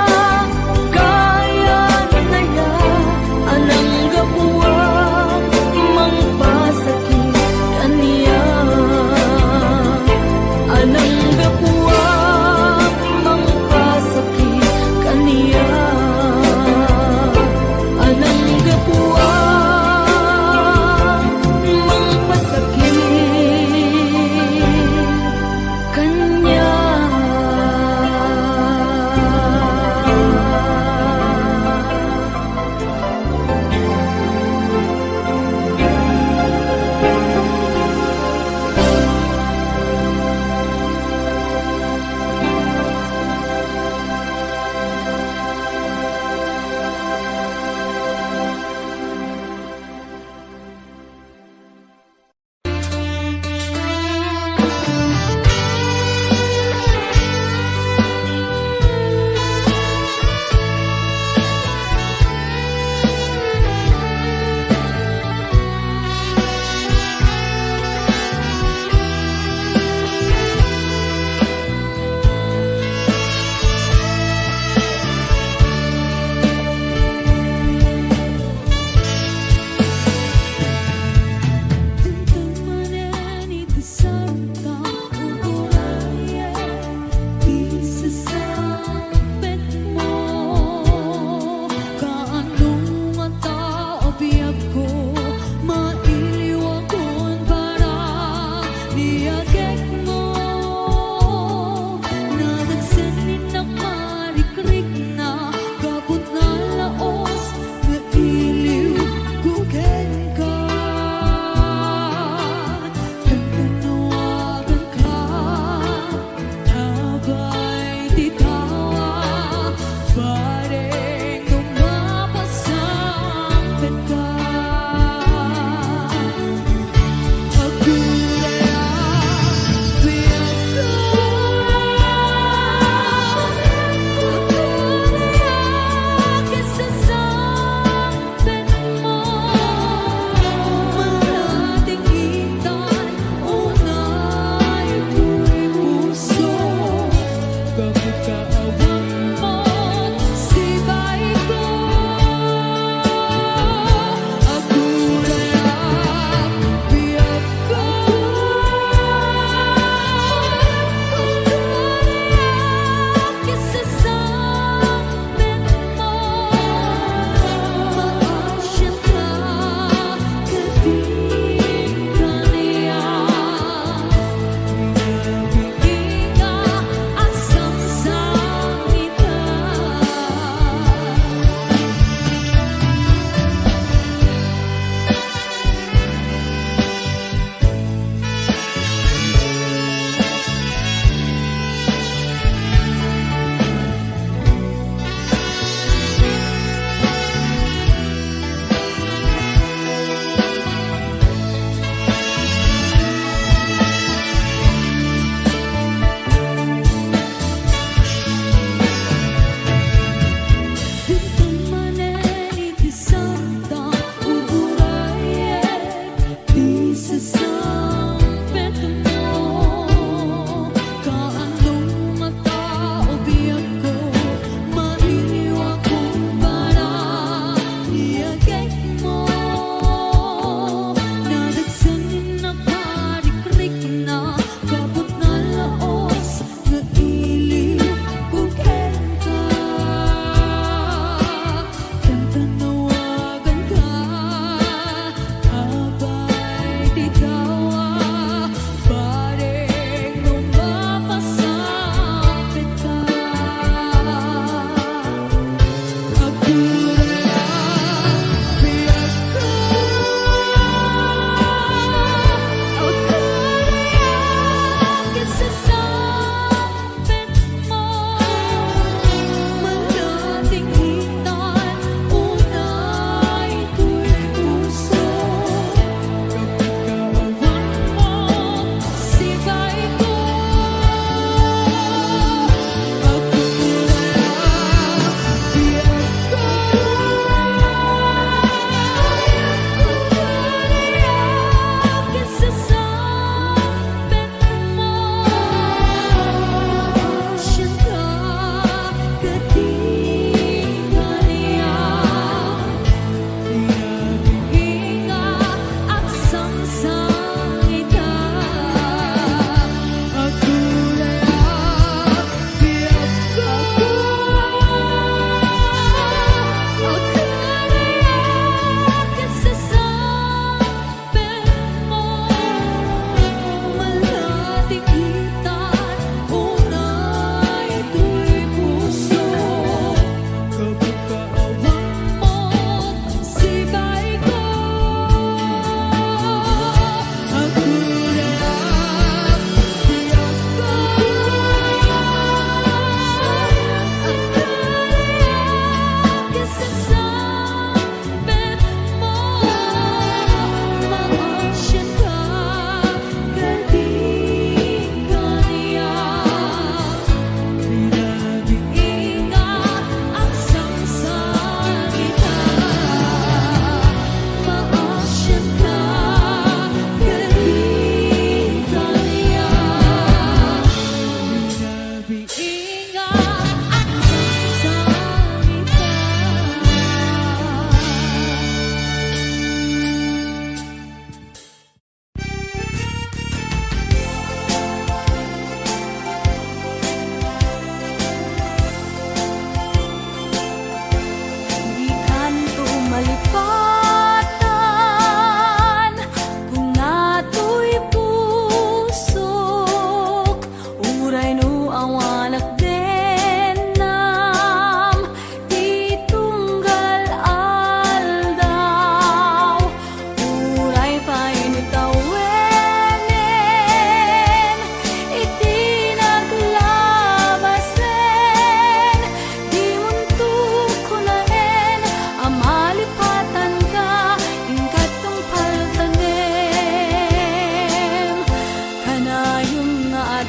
kayan-kayan anang kapuwa, mangpasakit kaniya. Anang kapuwa, mangpasakit kaniya. Anang kapuwa, mangpasakit kaniya.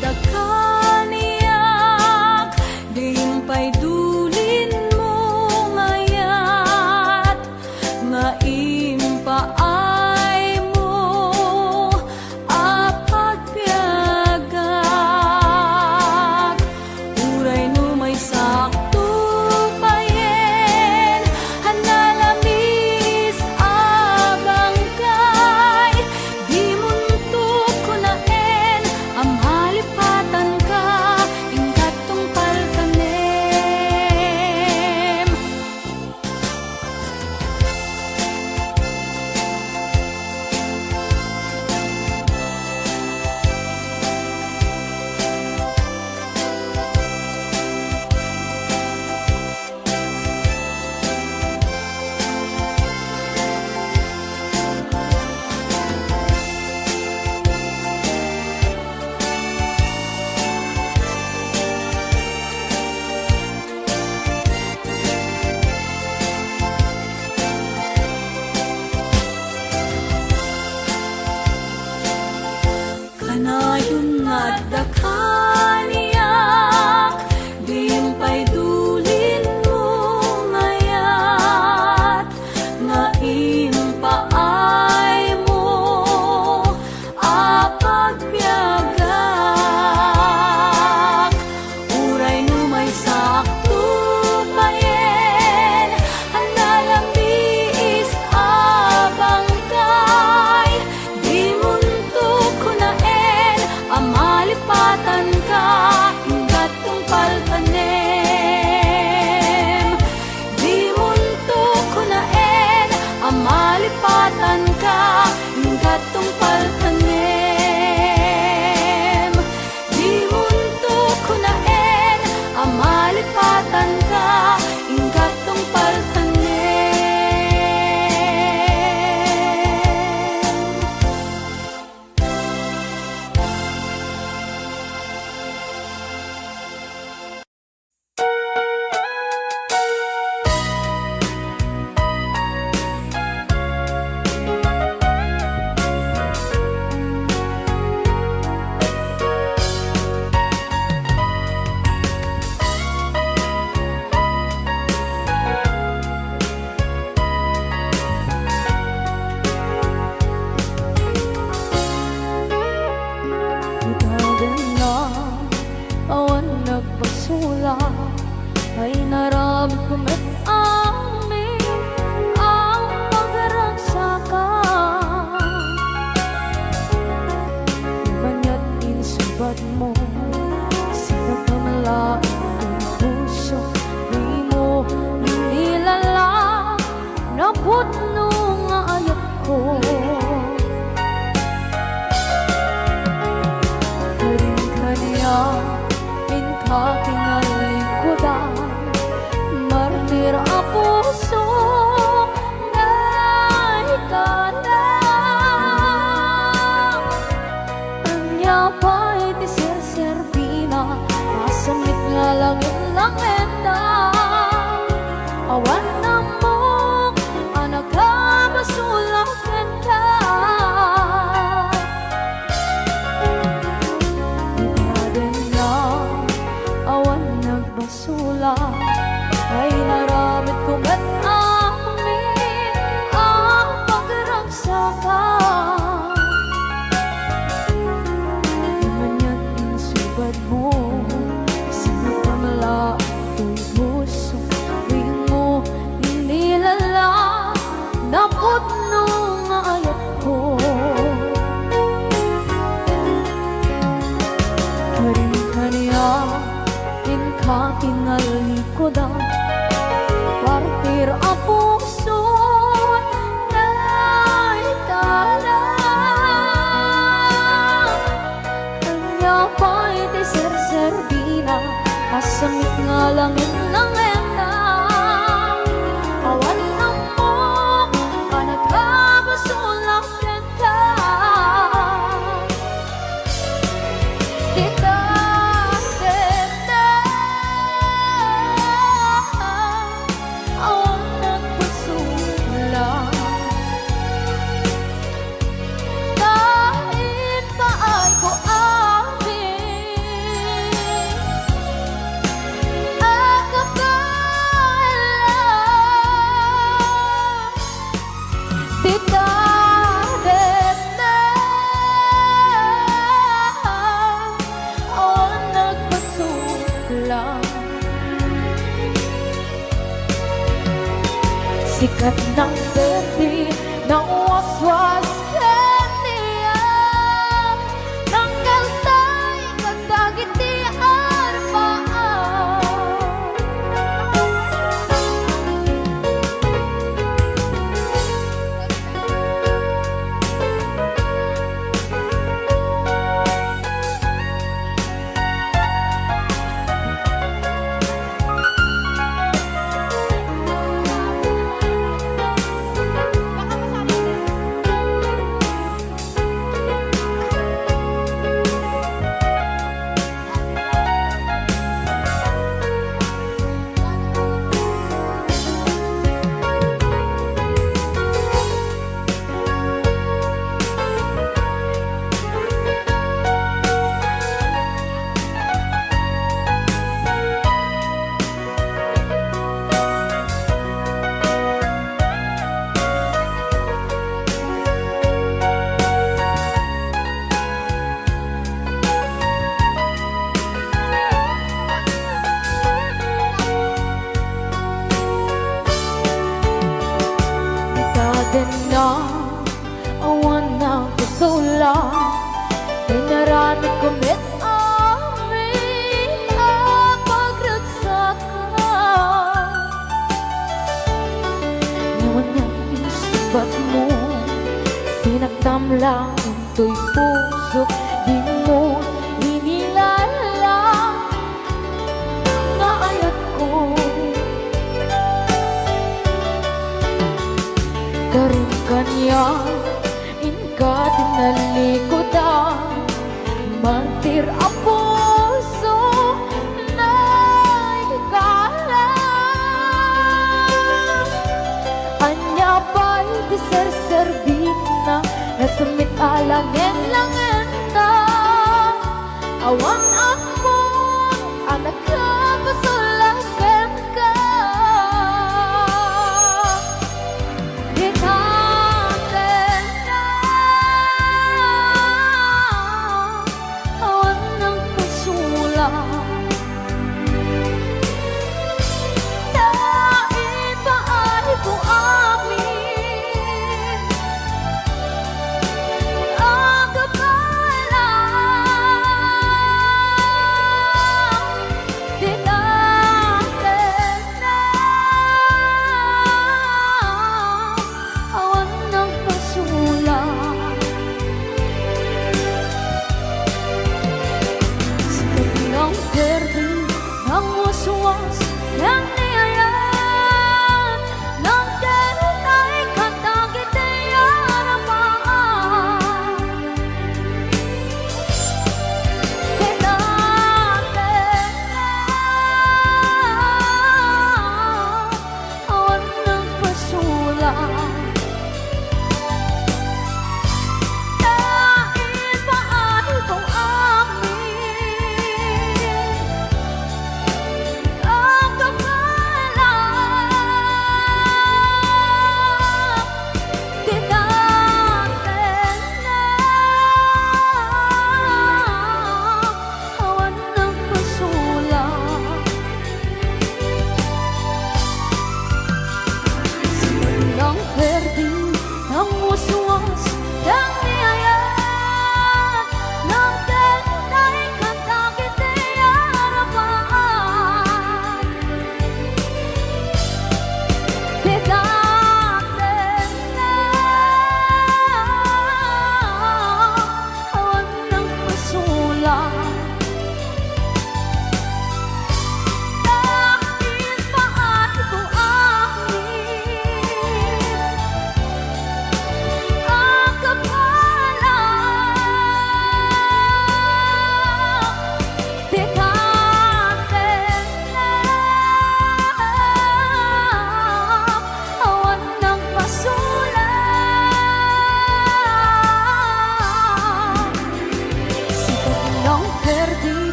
dakaniyak, diimpay dulin mo ngayat, nga impaay mo apagpiagak. Uray no may sakto payen, hanalamis abang kay, di muntok ko naen, ang halipatan ka, ingkat tungpal kanem. Kanayon nga dakaniyak, diimpay dulin mo ngayat, nga impaay mo apagpiagak. Uray no may sakto payen, hanalamis abang kay, di muntok ko naen, amalipatan ka, ingkat tungpal kanem. Di muntok ko naen, amalipatan ka, ingkat tungpal kanem. Di muntok ko naen, amalipatan ka, ingkat tungpal kanem. Itagan na awan nagpasula, ay narami kumet amin ang pagragsakan. Banya't inisubad mo sa pagkamalain ng puso, di mo inilala na putno nga ayat ko. Inka kinalikudan, martir a puso na ikalang. Anya pa'y ti serserpina, masamit nga langit awan na mo, anak ka basulakan ka. Basula ay naramit ko ba't amin ang pagragsakan. Manya't insubad mo sa pamalaking puso, di mo inilala na putno nga ayat ko. Karin-kaniya inka kinalikudan, partir a puso na ikalang. Kanya pa'y ti serserbina, asamit nga langit ng endang. Awan na mo, anak ka basulakan ka. Kahit pa ay ko amin Sikat ng berde ng waswas kaniya ng kaltay kadagiti arbaan. Na awan ng kusula Dinarami kumit amin ang pagragsakan. Ngayon niyang isubat mo Sinagtam lang into'y puso Di mo inilala Nga ayat ko Karin kanya inka tinalikodan Mantir ang puso na ikalang Anya ba'y di serservin na Nasumit alangin langin na Awan ako anak ka pasulagan ka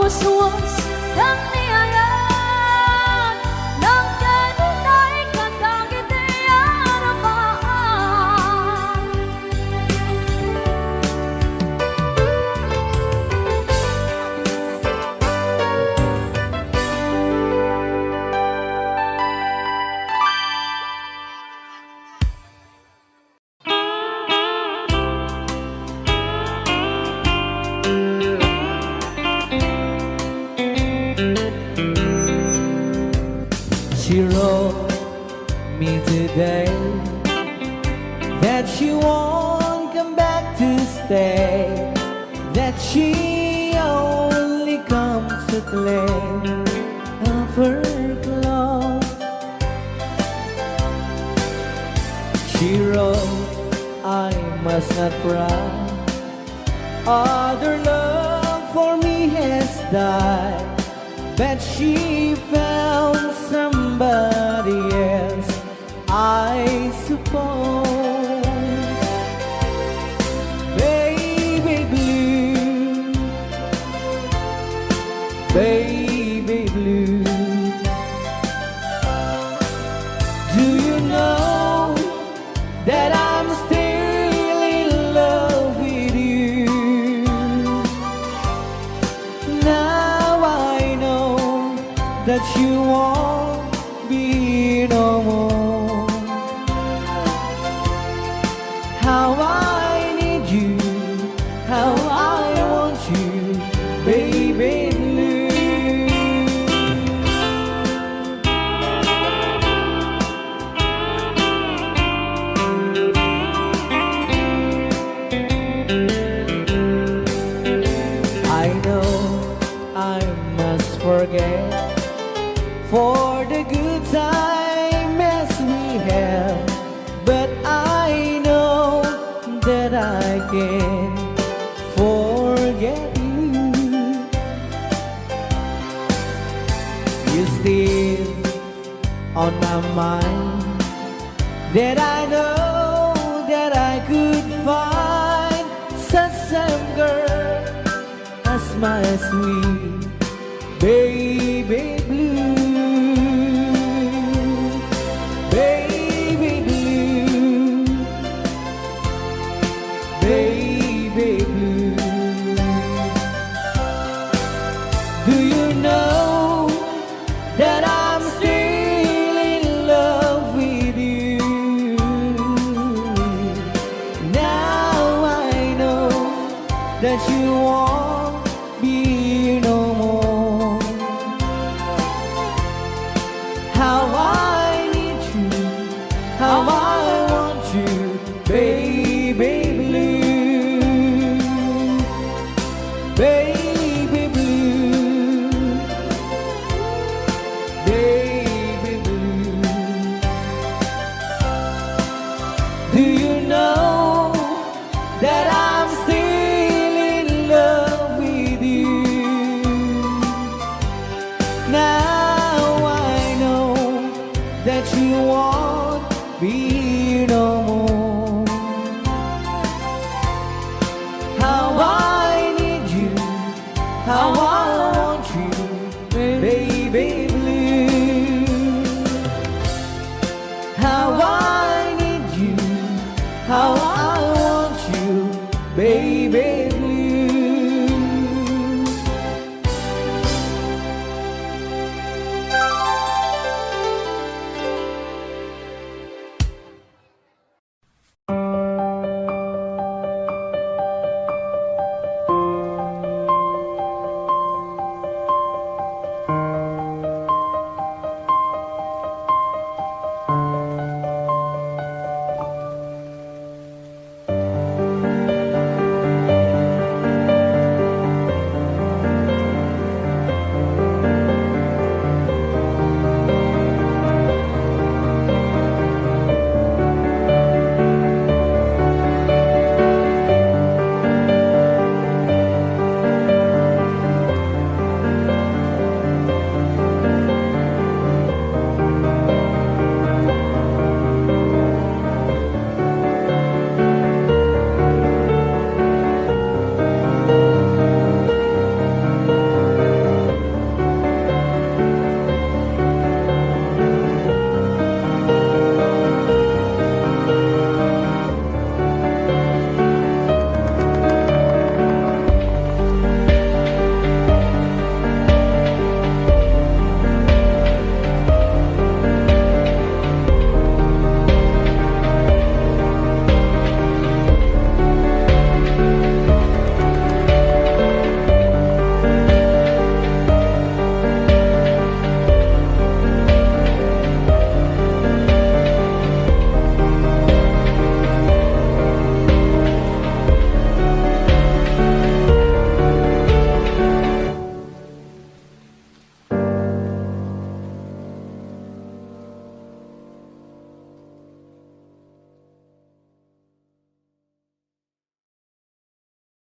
waswas ng niyayan ng kanunay katang day that she won't come back to stay, that she only comes to claim of her clothes. She wrote, I must not cry, other love for me has died, but she found somebody else, I suppose. Baby blue, baby blue, do you know that I'm still in love with you? Now I know that you won't be no more. How I need you, how I want you, baby blue. I know I must forget for the good time as we have, but I know that I can forget you. You're still on my mind, that I know that I could find such a girl as my sweet baby blue. Baby blue, baby blue, do you know that I'm still in love with you? Now I know that you won't be no more. How I need you, how I want you, baby blue, baby blue, baby blue. Do you know that I'm still in love with you? Now I know that you won't be no more. How I need you, how I